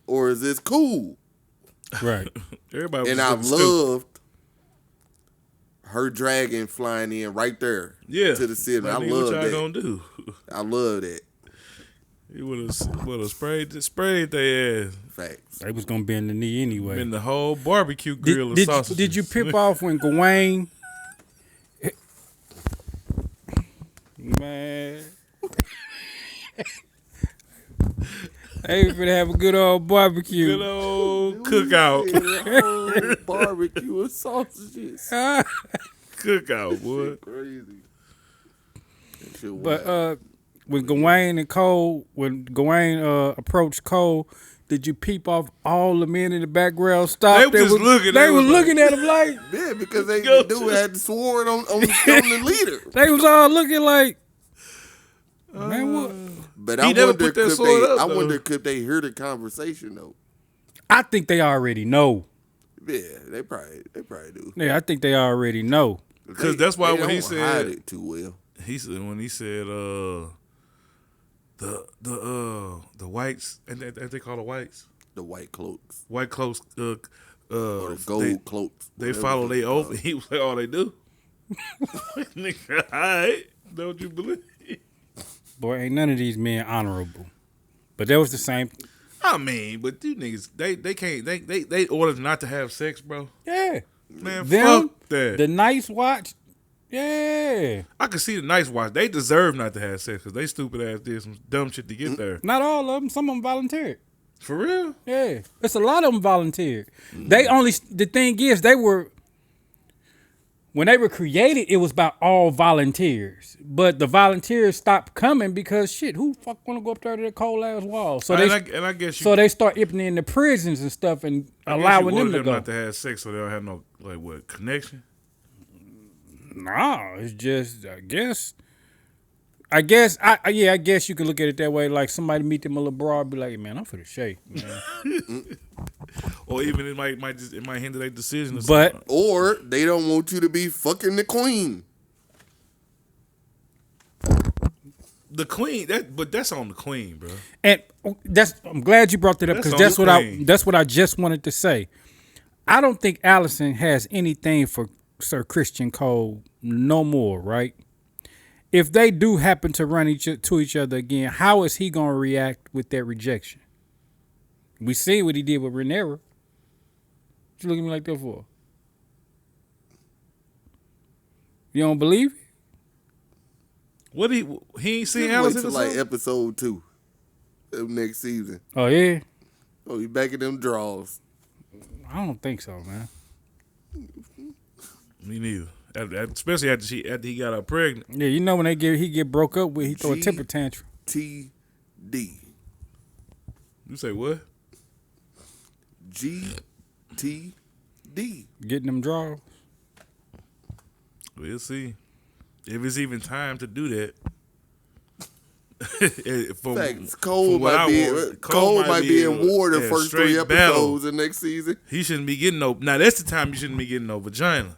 or is this cool? Right. Everybody was and I looking loved her dragon flying in right there to the city. Like, I love that. What y'all gonna do? I love that. He would have sprayed their ass. Facts. They was gonna be in the knee anyway. Been the whole barbecue grill of sausages. Did you pip off when Gawain? Man. Hey, we finna have a good old barbecue. Good old cookout. barbecue and sausages. Cookout, boy. Crazy. That shit But wild. when Gawain and Cole, when Gawain approached Cole, did you peep off all the men in the background? Stop. They was just looking. They They was was looking at him like Yeah, because they Go dude to- had sworn on the leader. they was all looking like, man, what? But He I never wonder put that could sword they. up, I though. wonder could they hear the conversation though. I think they already know. Yeah, they probably do. Yeah, I think they already know. Because that's why They when he don't said- hide it too well. He said when he said the whites and they call the whites The white cloaks white cloaks or the gold cloaks. they whatever follow they their call oath. it. He was like, all they do. Nigga, all right, don't you believe? Boy, ain't none of these men honorable. But that was the same. I mean, but you niggas, they can't. They ordered not to have sex, bro. Yeah. Man, Them, fuck that. the Nice Watch. Yeah. I can see the nice watch. They deserve not to have sex because they stupid ass did some dumb shit to get there. Not all of them. Some of them volunteered. For real? Yeah. It's a lot of them volunteered. They only, the thing is, they were, when they were created, it was about all volunteers. But the volunteers stopped coming because shit, who the fuck want to go up there to that cold ass wall? So and they, I guess you. so they start emptying the prisons and stuff and I guess allowing you them ordered to go. not to have sex, so they don't have no like what connection. No, it's just I guess I guess you can look at it that way. Like somebody meet them a little broad, be like, man, I'm for the shake, man. Or even it might hinder their decision. Or But something. Or they don't want you to be fucking the queen. The queen, that's on the queen, bro. and I'm glad you brought that up That's because on the queen. that's what I just wanted to say. I don't think Allison has anything for Sir Christian Cole no more, right? If they do happen to run to each other again, how is he gonna react with that rejection? We see what he did with Rhaenyra. What you looking at me like that for? You don't believe it? What he ain't seen Just wait Allison till or like something? episode 2 of next season. Oh yeah, Oh, he back in them draws. I don't think so, man. Me neither. Especially after he got her pregnant. Yeah, you know when he get broke up with, he throw a temper tantrum. TD. You say what? GTD. Getting them draws. We'll see if it's even time to do that. Facts. Cole might be in war the first 3 episodes of next season. He shouldn't be getting no. Now that's the time you shouldn't be getting no vagina.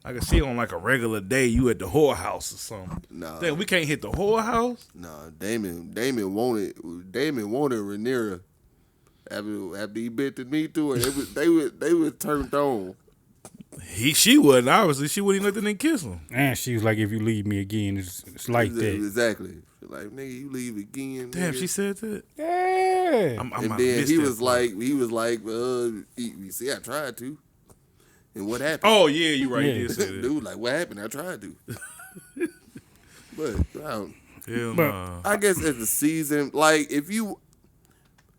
I can see on like a regular day you at the whorehouse or something. Nah. Damn, we can't hit the whorehouse. Nah, Damon wanted Rhaenyra after he bit the knee to her. They was turned on. She wasn't. Obviously, she wouldn't nothing and kiss him. And she was like, if you leave me again, it's like that. Exactly. Like, nigga, you leave again. Damn, nigga. she said that. Yeah. And then he was like, you see, I tried to. And what happened? Oh yeah, you right. Yeah. You did say that. Dude, like, what happened? I tried to. But Hell But- nah. I guess as the season, like, if you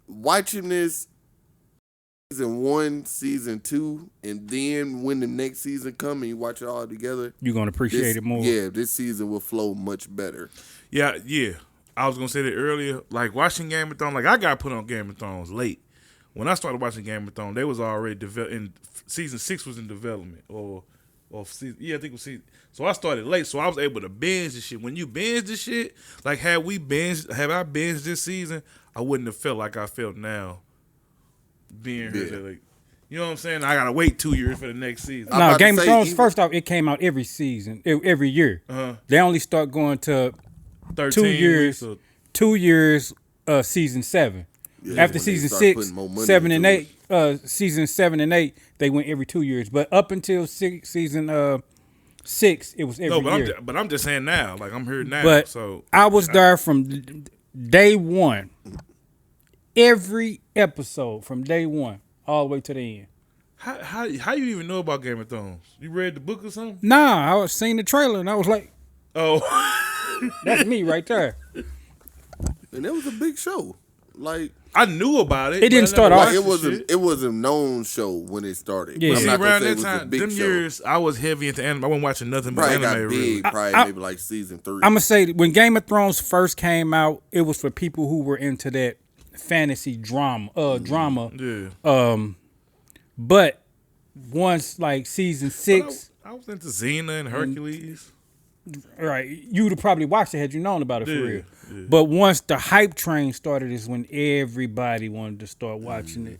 watching this season 1, season 2, and then when the next season come and you watch it all together, You're going to appreciate it more. Yeah, this season will flow much better. Yeah. I was gonna say that earlier. Like watching Game of Thrones. Like I got put on Game of Thrones late. When I started watching Game of Thrones, they was already in season 6 was in development, or season, I think it was season. So I started late, so I was able to binge this shit. When you binge this shit, like had I binged this season, I wouldn't have felt like I felt now. Being here, Yeah. like, you know what I'm saying? I gotta wait 2 years for the next season. I'm No, about to Game of say, Thrones, even- first off, it came out every season, every year. Uh-huh. They only start going to 13 years. weeks or- 2 years, season 7. Yeah, After when they season start 6, putting more money 7 and into 8, season 7 and 8, they went every 2 years. But up until season 6, it was every No, year. but I'm just saying now. Like I'm here now. But so I was there from day one. Every episode from day one all the way to the end. how you even know about Game of Thrones? You read the book or something? Nah, I was seeing the trailer and I was like, Oh, that's me right there. And it was a big show. Like I knew about it. It didn't but I start never off- watched the shit. it was a known show when it started. Yeah. I'm See, not gonna around say it that was a time, big them show. years, I was heavy into anime. I wasn't watching nothing but Probably anime. got big, Really. probably maybe like season 3. I'm gonna say when Game of Thrones first came out, it was for people who were into that fantasy drama. Yeah. But once like season 6, I was into Xena and Hercules. right, you'd have probably watched it had you known about it for Yeah, real. yeah. But once the hype train started, is when everybody wanted to start watching it.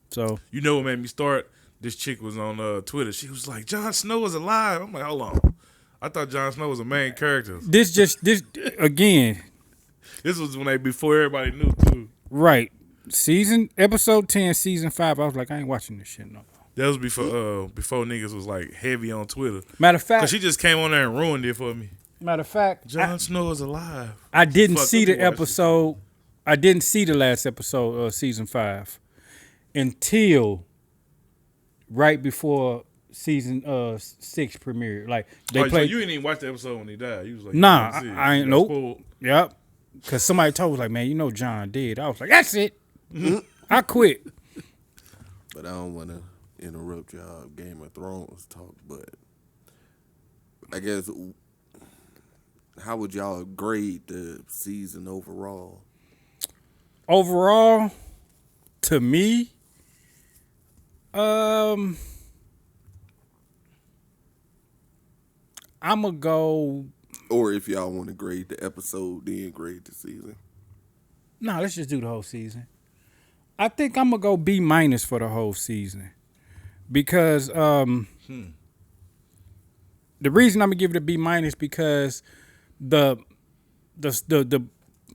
So You know what made me start? This chick was on Twitter. She was like, Jon Snow is alive. I'm like, hold on. I thought Jon Snow was a main character. this again, This was before everybody knew too. right? Episode 10, season 5. I was like, I ain't watching this shit no more. That was before niggas was like heavy on Twitter. Matter of fact, Cause she just came on there and ruined it for me. Jon Snow is alive. I didn't Fuck, see let me the watch episode. I didn't see the last episode of season 5 until right before season 6 premiered. Like they So played. you didn't even watch the episode when he died. You was like, Nah, you didn't see it. I ain't. You got Nope. spoiled. Yep. Because somebody told me like, man, you know John dead. I was like, that's it. I quit. But I don't want to interrupt y'all Game of Thrones talk. But I guess how would y'all grade the season overall? Overall, to me, I'm gonna go. Or if y'all want to grade the episode, then grade the season. No, let's just do the whole season. I think I'm gonna go B- for the whole season because the reason I'm gonna give it a B- because the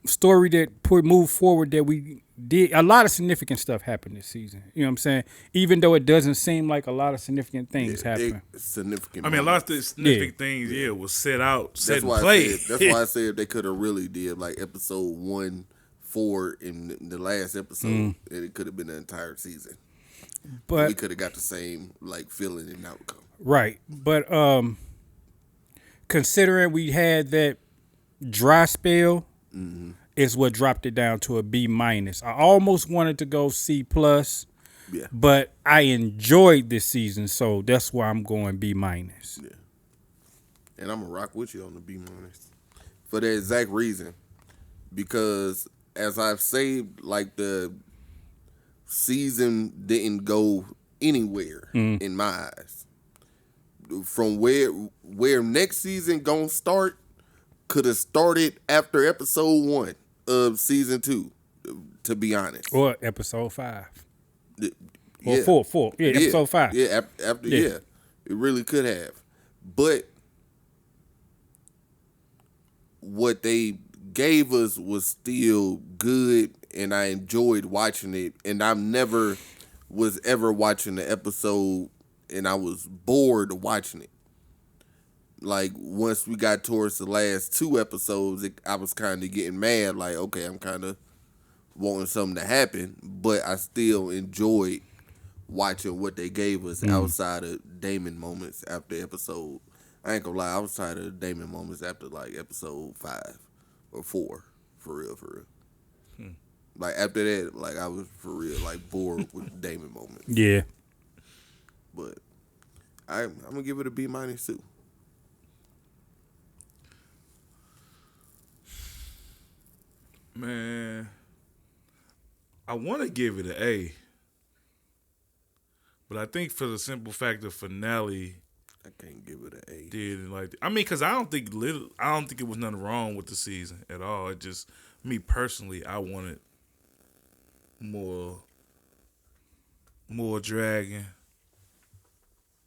story that moved forward that we did, a lot of significant stuff happened this season. You know what I'm saying? Even though it doesn't seem like a lot of significant things happen. Significant. I mean, a lot of the moments. significant things, was set That's in why play. that's why I said they could have really did like episode 1, 4 in the last episode, and it could have been the entire season. But We could have got the same like feeling and outcome. right, but considering we had that dry spell, is what dropped it down to a B-. I almost wanted to go C+, Yeah. but I enjoyed this season, so that's why I'm going B-. And I'm gonna rock with you on the B- for the exact reason, because as I've said, like the season didn't go anywhere in my eyes. From where next season gonna start could have started after episode 1 of season 2. To be honest, Or episode 5. Or Yeah. 4. Yeah, episode 5. Yeah, after Yeah. it really could have. But what they gave us was still good, and I enjoyed watching it. And I never was ever watching the episode, and I was bored watching it. Like once we got towards the last 2 episodes, I was kind of getting mad. Like, okay, I'm kind of wanting something to happen, but I still enjoyed watching what they gave us outside of Damon moments after episode. I ain't gonna lie, I was tired of Damon moments after like episode 5 or 4, for real. Like after that, like I was for real like bored with Damon moments. Yeah. But I'm gonna give it a B- too. Man, I want to give it an A, but I think for the simple fact the finale I can't give it an A. did like. I mean, because I don't think it was nothing wrong with the season at all. It just me personally, I wanted more dragging,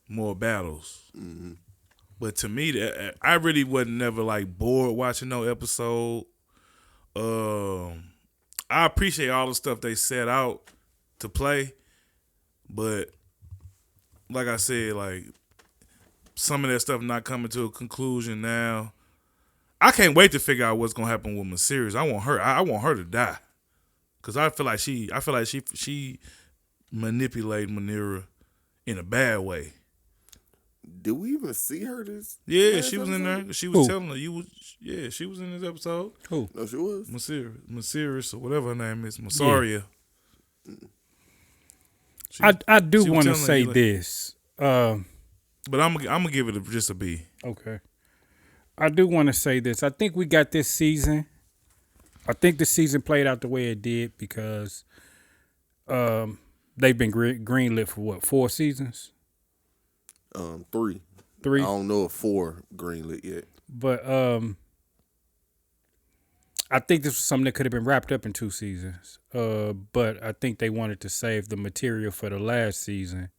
more battles. But to me, I really wasn't never like bored watching no episode. I appreciate all the stuff they set out to play, but like I said, like some of that stuff not coming to a conclusion now. I can't wait to figure out what's gonna happen with Mysterio. I want her. I want her to die, cause I feel like she manipulated Manira in a bad way. Did we even see her this? Yeah, last she was in episode? there. She was Who? telling her you was. Yeah, she was in this episode. Who? No, she was. Masiris or whatever her name is, Masaria. She- I do she was want to telling say you, like- this. But I'm gonna give it just a B. Okay. I do want to say this. I think we got this season. I think the season played out the way it did because they've been greenlit for what, 4 seasons? 3. 3? I don't know if 4 greenlit yet. But I think this was something that could have been wrapped up in 2 seasons. But I think they wanted to save the material for the last season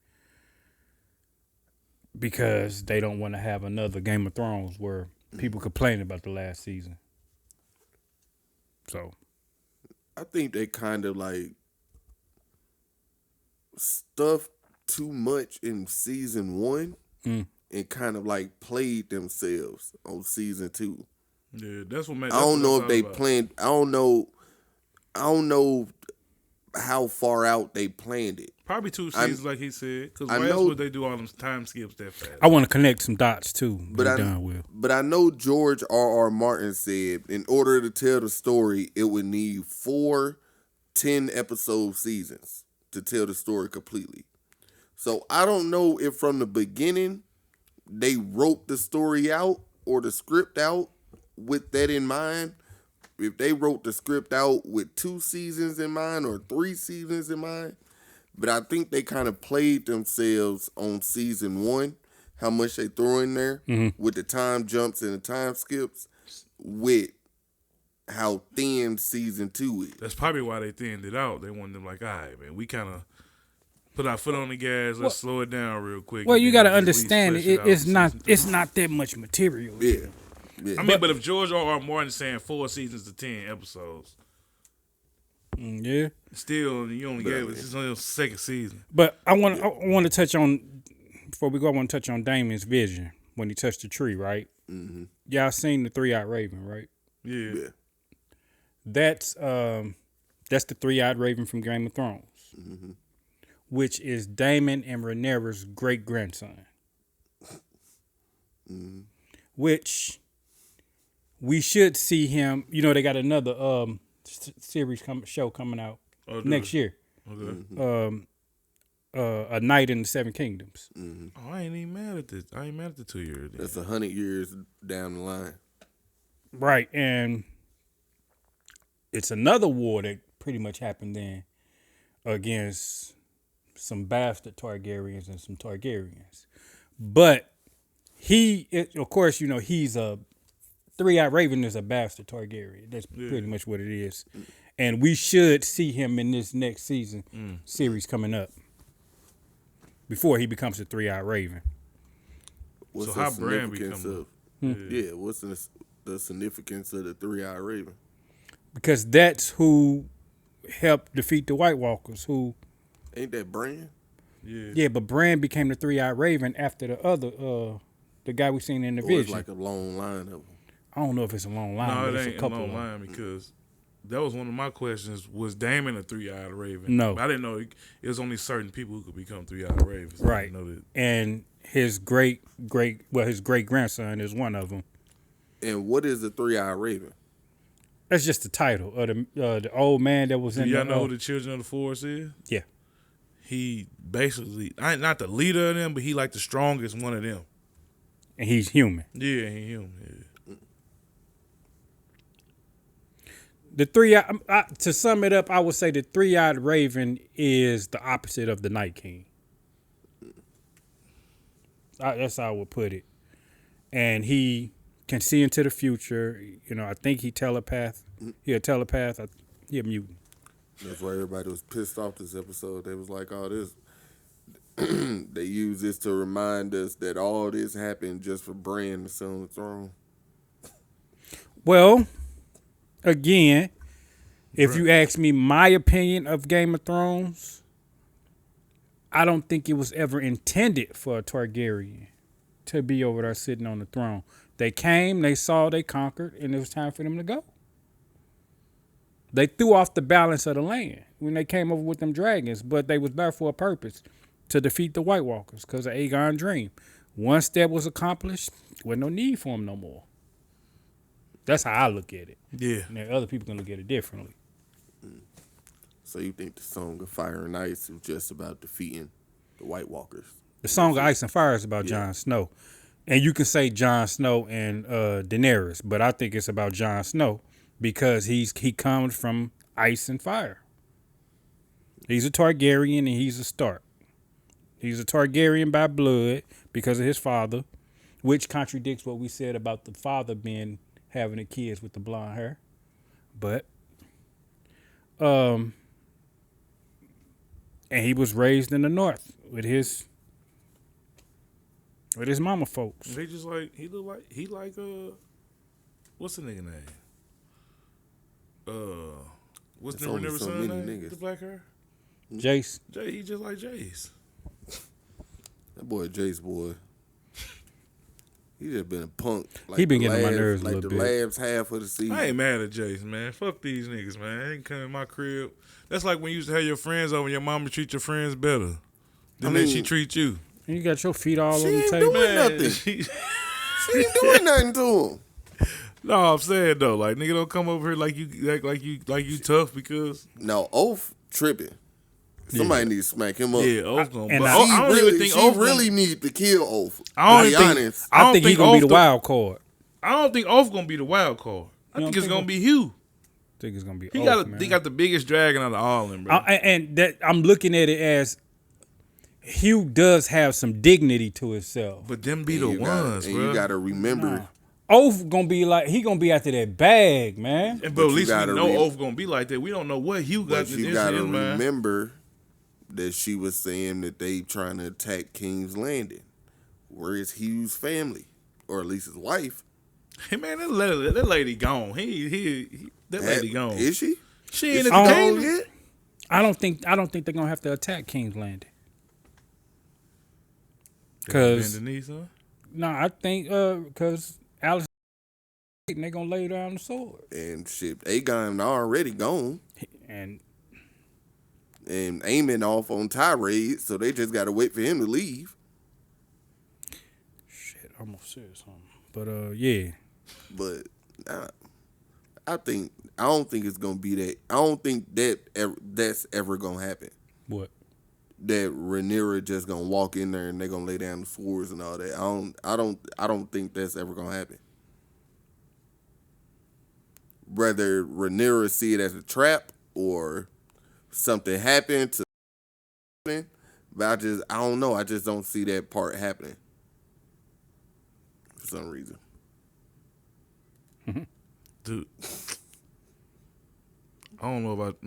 because they don't want to have another Game of Thrones where people complain about the last season. So I think they kind of like stuffed too much in season 1 and kind of like played themselves on season 2. Yeah, that's what made. I don't know if they planned. I don't know how far out they planned it. Probably 2 seasons, like he said. Because I why else know- would they do all them time skips that fast? I want to connect some dots too. But but I know George R.R. Martin said in order to tell the story, it would need 4 10-episode seasons to tell the story completely. So I don't know if from the beginning they wrote the story out or the script out with that in mind. If they wrote the script out with 2 seasons in mind or 3 seasons in mind. But I think they kind of played themselves on season 1, how much they threw in there with the time jumps and the time skips, with how thin season 2 is. That's probably why they thinned it out. They wanted them like, all right, man, we kind of put our foot on the gas. Let's slow it down real quick. Well, and you then got to at least understand flesh it, out it's in not season 3. it's not that much material. Yeah. Yeah. I mean, but if George R.R. Martin's saying 4 seasons to 10 episodes, Yeah. still you only gave it. It's only the second season. But I want to touch on, before we go, I want to touch on Damon's vision when he touched the tree, right? Mm-hmm. Y'all seen the 3-eyed raven, right? Yeah. Yeah. That's the 3-eyed raven from Game of Thrones, which is Daemon and Rhaenyra's great grandson. Which we should see him. You know, they got another show coming out Oh, next year. Okay. A Night in the Seven Kingdoms. Oh, I ain't even mad at this. I ain't mad at the 2 years. That's 100 years down the line. Right, and it's another war that pretty much happened then against some bastard Targaryens and some Targaryens. But of course, you know, he's a 3-eyed raven is a bastard Targaryen. That's pretty much what it is. And we should see him in this next season series coming up before he becomes a 3-eyed raven. What's So the how Bran significance become- of? Yeah, what's the significance of the 3-eyed raven? Because that's who helped defeat the White Walkers, who Ain't that Bran? Yeah. yeah, but Bran became the 3-eyed raven after the other the guy we seen in the Or it's vision. like a long line of them? I don't know if it's a long line, No, but it it's a ain't a couple long of them. line because that was one of my questions. Was Daemon a 3-eyed raven? No. I didn't know it was only certain people who could become 3-eyed ravens. I Right. didn't know that. And his great grandson is one of them. And what is a 3-eyed raven? That's just the title of the old man that was Do in y'all the know who the Children of the Forest is? yeah. He basically, not the leader of them, but he like the strongest one of them. And he's human. Yeah, he him. Yeah. The 3-eyed to sum it up, I would say the 3-eyed raven is the opposite of the Night King. That's how I would put it. And he can see into the future. You know, I think he a telepath. He a mutant. That's why everybody was pissed off this episode. They was like, oh, this. They use this to remind us that all this happened just for Bran to sit on the throne. Well, again, if you ask me my opinion of Game of Thrones, I don't think it was ever intended for a Targaryen to be over there sitting on the throne. They came, they saw, they conquered, and it was time for them to go. They threw off the balance of the land when they came over with them dragons, but they was there for a purpose, to defeat the White Walkers because of Aegon Dream. once that was accomplished, wasn't no need for him no more. That's how I look at it. Yeah. And then other people can look at it differently. So you think the Song of Fire and Ice is just about defeating the White Walkers? The Song of Ice and Fire is about Jon Snow. And you can say Jon Snow and Daenerys, but I think it's about Jon Snow because he comes from ice and fire. He's a Targaryen and he's a Stark. He's a Targaryen by blood because of his father, which contradicts what we said about the father having the kids with the blonde hair. But and he was raised in the North with his mama folks. They just like he like what's the nigga name? What's the Rhaenyra's son name? Niggas. The black hair? Jace. Jay, he just like Jace. That boy Jace boy. He just been a punk. He been getting on my nerves a little bit. Like the last half of the season. I ain't mad at Jace, man. Fuck these niggas, man. They ain't come in my crib. That's like when you used to have your friends over and your mama treat your friends better than she treat you. And you got your feet all She on the ain't table. doing nothing. She ain't doing nothing to him. No, I'm saying though, like nigga don't come over here like you tough because No, Oath tripping. Somebody needs to smack him up. yeah, Oath gonna. And But I- I don't even think Oath really need to kill Oath. I To don't be think- honest. I think he's gonna be the Oath wild card. I don't think Oath gonna be the wild card. I You think don't it's think gonna so? be Hugh. I think it's gonna be. He man. got the biggest dragon out of all of them, bro. And that I'm looking at it as Hugh does have some dignity to himself. but them be the And ones, bro. you gotta remember. Oath gonna be like he gonna be after that bag, man. But But at you least we gotta know Oath gonna be like that. We don't know what Hugh got But in you his gotta hands, man. remember that she was saying that they trying to attack King's Landing. Where is Hugh's family? Or at least his wife. Hey man, that lady gone. That lady gone. Is she? She ain't Is at the she game gone yet. I don't think they're gonna have to attack King's Landing. Cause Denise, huh? no, I think cause Alice and they gonna lay down the sword. And shit, Aegon already gone. And And Aemon off on tirade, so they just gotta wait for him to leave. shit, I almost said something. But yeah. But I don't think it's gonna be that. I don't think that's ever gonna happen. What? That Rhaenyra just gonna walk in there and they gonna lay down the swords and all that. I don't think that's ever gonna happen. Whether Rhaenyra see it as a trap or something happened to, but I don't know. I just don't see that part happening for some reason. Dude. I don't know about.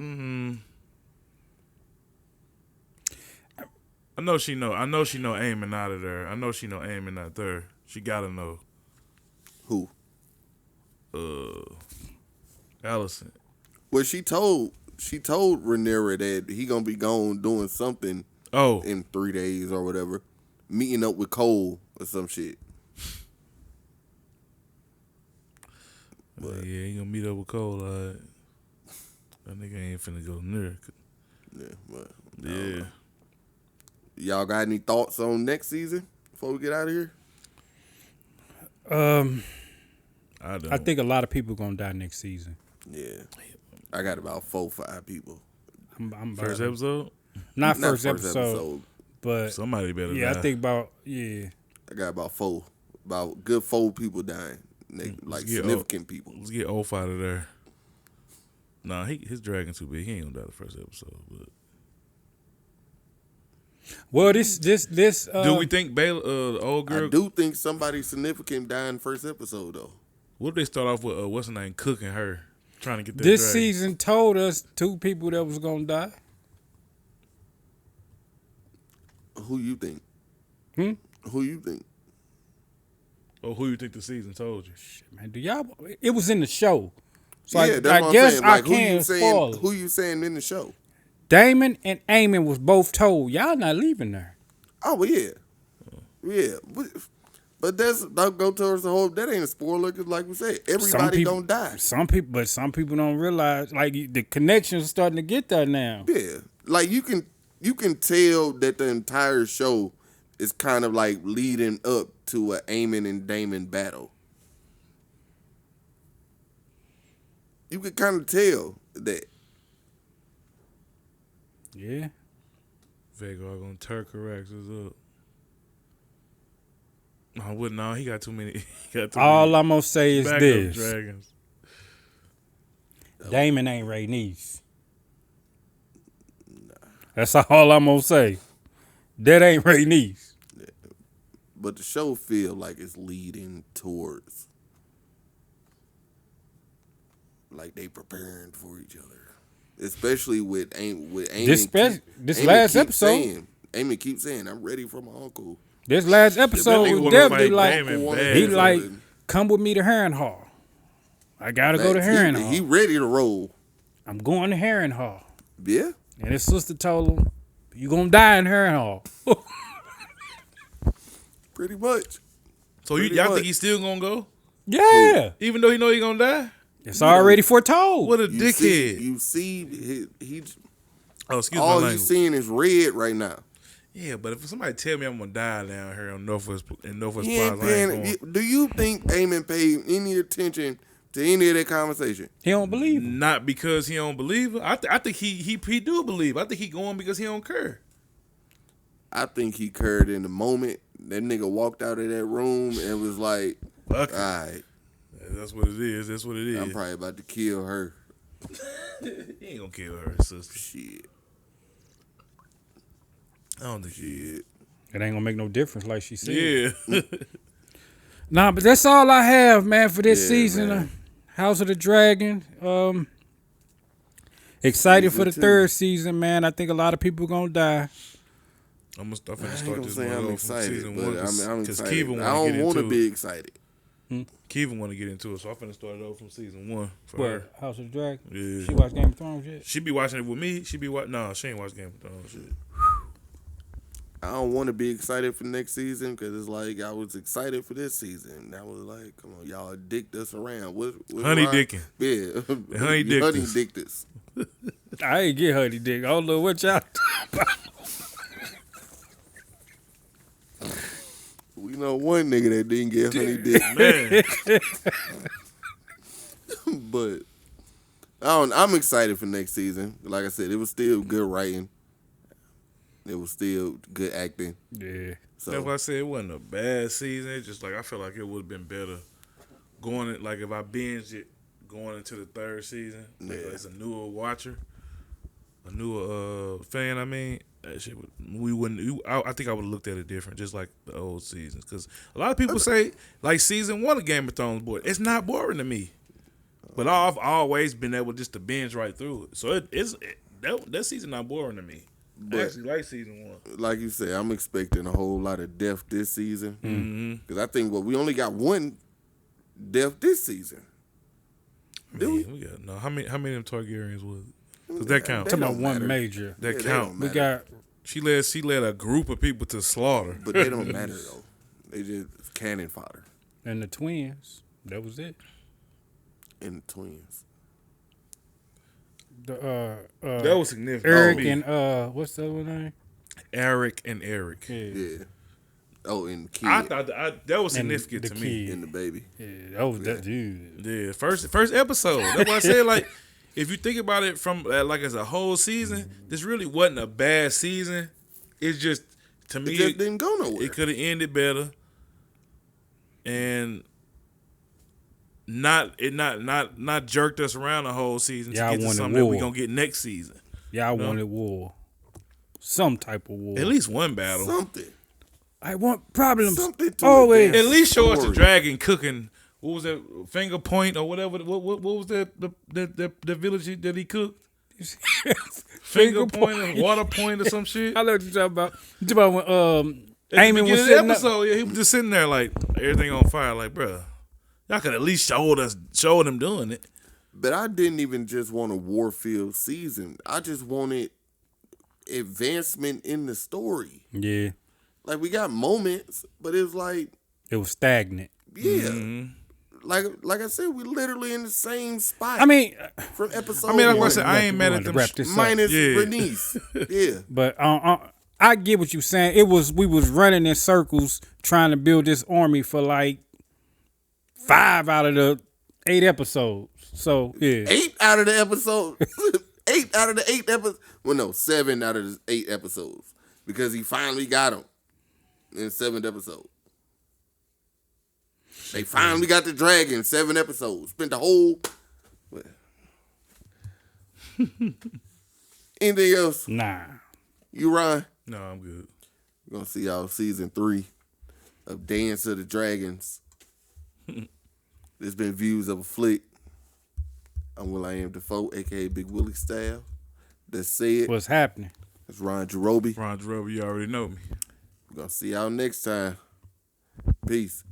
I know she know Aemon out of there. I know she know Aemon out there. She gotta know. Who? Allison. Well, she told Rhaenyra that he gonna be gone doing something Oh, in 3 days or whatever, meeting up with Cole or some shit. yeah, he gonna meet up with Cole. That nigga ain't finna go near. Yeah, but Yeah. y'all got any thoughts on next season before we get out of here? I don't. I think a lot of people gonna die next season. Yeah, I got about 4-5 people. I'm First episode. not Not first episode, but Somebody better. yeah, die. I think about yeah. I got about 4 people dying, like Yeah, significant people. Let's get Oath out of there. Nah, his dragon too big. He ain't gonna die the first episode. But Well, this do we think Baylor, the old girl? I do think somebody significant died in the first episode though. What if they start off with what's her name cooking her, trying to get that this dragon? season told us 2 people that was gonna die. Who you think? Who you think? Or who you think the season told you? Man, do y'all? It was in the show, so Yeah, that's I what I'm guess saying. I Like, can't spoil it. who you saying in the show? Damon and Aemon was both told y'all not leaving there. Oh well, yeah. But don't go towards the whole. That ain't a spoiler because, like we said, everybody gonna die. Some people don't realize like the connections starting to get there now. Yeah, like you can tell that the entire show it's kind of like leading up to a Eamon and Damon battle. You could kind of tell that. Yeah. Vhagar gonna Turkarax us up. I wouldn't know. He got too many. He got too All many I'm gonna say is backup this: dragons. Damon ain't Rhaenys. That's all I'm gonna say. That ain't Rhaenys. But the show feel like it's leading towards, like they preparing for each other, especially with Eamon. This last episode, Eamon keeps saying, "I'm ready for my uncle." this last episode nigga was wanna definitely fight like Damon bad. he like come with me to Harrenhal. I gotta go to Harrenhal. He ready to roll. I'm going to Harrenhal. Yeah. And his sister told him, "You gonna die in Harrenhal." Pretty much. So Pretty y'all much. think he's still gonna go, Yeah, even though he know he gonna die? it's already foretold. What a You dickhead! see he Oh, excuse my all language. he's seeing is red right now. Yeah, but if somebody tell me I'm gonna die down here on Northwest He ain't Plaza, I ain't going. paying. Do you think Eamon paid any attention to any of that conversation? He don't believe him. Not because he don't believe it. I think he do believe. I think he going because he don't care. I think he curred in the moment. That nigga walked out of that room and was like, Fuck all it. right, That's what it is. That's what it is. I'm probably about to kill her. He ain't gonna kill her sister. Shit. I don't think she is. It ain't gonna make no difference, like she said. Yeah. Nah, but that's all I have, man, for this Yeah, season man. of House of the Dragon. Excited Season for the 2. third season, man. I think a lot of people gonna die. I'm gonna start I ain't start gonna this say one I'm from excited, season but one I'm because excited. Kevin I want to don't get want to into be it. excited. Kevin want to get into it, so I'm finna start it over from season one for What? her. House of the Dragon? Yeah. She watched Game of Thrones yet? She be watching it with me. She be watching. No, she ain't watch Game of Thrones. Shit. I don't want to be excited for next season because it's like I was excited for this season. I was like, come on, y'all dicked us around. What Honey Ryan? dicking. Yeah. Honey You dicked honey us. dicked us. I ain't get Honey Dick. I don't know what y'all We know one nigga that didn't get honey dick. Man, But I'm excited for next season. Like I said, it was still good writing. It was still good acting. Yeah. So that's why I said it wasn't a bad season. It's just like I feel like it would have been better going in, like if I binged it going into the third season. Like, Yeah. as a newer watcher, a newer fan. I mean, that shit we wouldn't. I think I would have looked at it different, just like the old seasons. Because a lot of people say like season one of Game of Thrones boring. It's not boring to me, but I've always been able just to binge right through it. So that season not boring to me. I But- actually like season one. like you said, I'm expecting a whole lot of death this season. Mm-hmm. Because I think we only got one death this season. Do we? We got no. How many of them Targaryens was it? Because that count. They Talking about don't one matter. major. That Yeah, they count. don't We matter. got She led a group of people to slaughter. But they don't matter though. They just cannon fodder and the twins. That was it. and the twins. The That was significant. Eric to me. and what's the other name? Eric and Eric. Yeah. Yeah. Oh, and the kid I thought that was And significant the to me. kid. and the baby. Yeah, that was that dude. Yeah, first episode. That's why I said like, if you think about it from like as a whole season, this really wasn't a bad season. It's just to It me, just didn't go nowhere. it could have ended better, and not jerked us around the whole season Y'all to get to wanted something that we war. gonna get next season. Y'all No. wanted war. Some type of war. At least one battle. Something. I want problems. Something to Always. advance. At least show us the Story. dragon cooking. What was that? Finger Point or whatever. What was that? The village that he cooked. Finger Point or Water Point or some shit. I know what you're talking about. You talking about when At the Eamon beginning was of the sitting up. episode, yeah, he was just sitting there like everything on fire. Like, bruh, y'all could at least show them doing it. But I didn't even just want a war-filled season. I just wanted advancement in the story. Yeah, Like we got moments, but it was like, it was stagnant. yeah, Mm-hmm. like I said, we literally in the same spot. I mean, from episode I mean, like I one, said, I ain't mad at them. wrap this up. minus Yeah. Bernice. Yeah, But I get what you're saying. We was running in circles trying to build this army for like 5 out of the 8 episodes. So yeah, 8 out of the episodes. 8 out of the 8 episodes. Well, no, 7 out of the 8 episodes because he finally got him in 7th episode. They finally got the dragon. 7 episodes. Spent the whole. Anything else? nah. You, Ryan? No, I'm good. We're gonna see y'all season 3 of Dance of the Dragons. There's been Views of a Flick. I'm Will.i.am Defoe, aka Big Willie Style. That's said. What's happening? That's Ron Jerobi. Ron Jerobi, you already know me. We're gonna see y'all next time. Peace.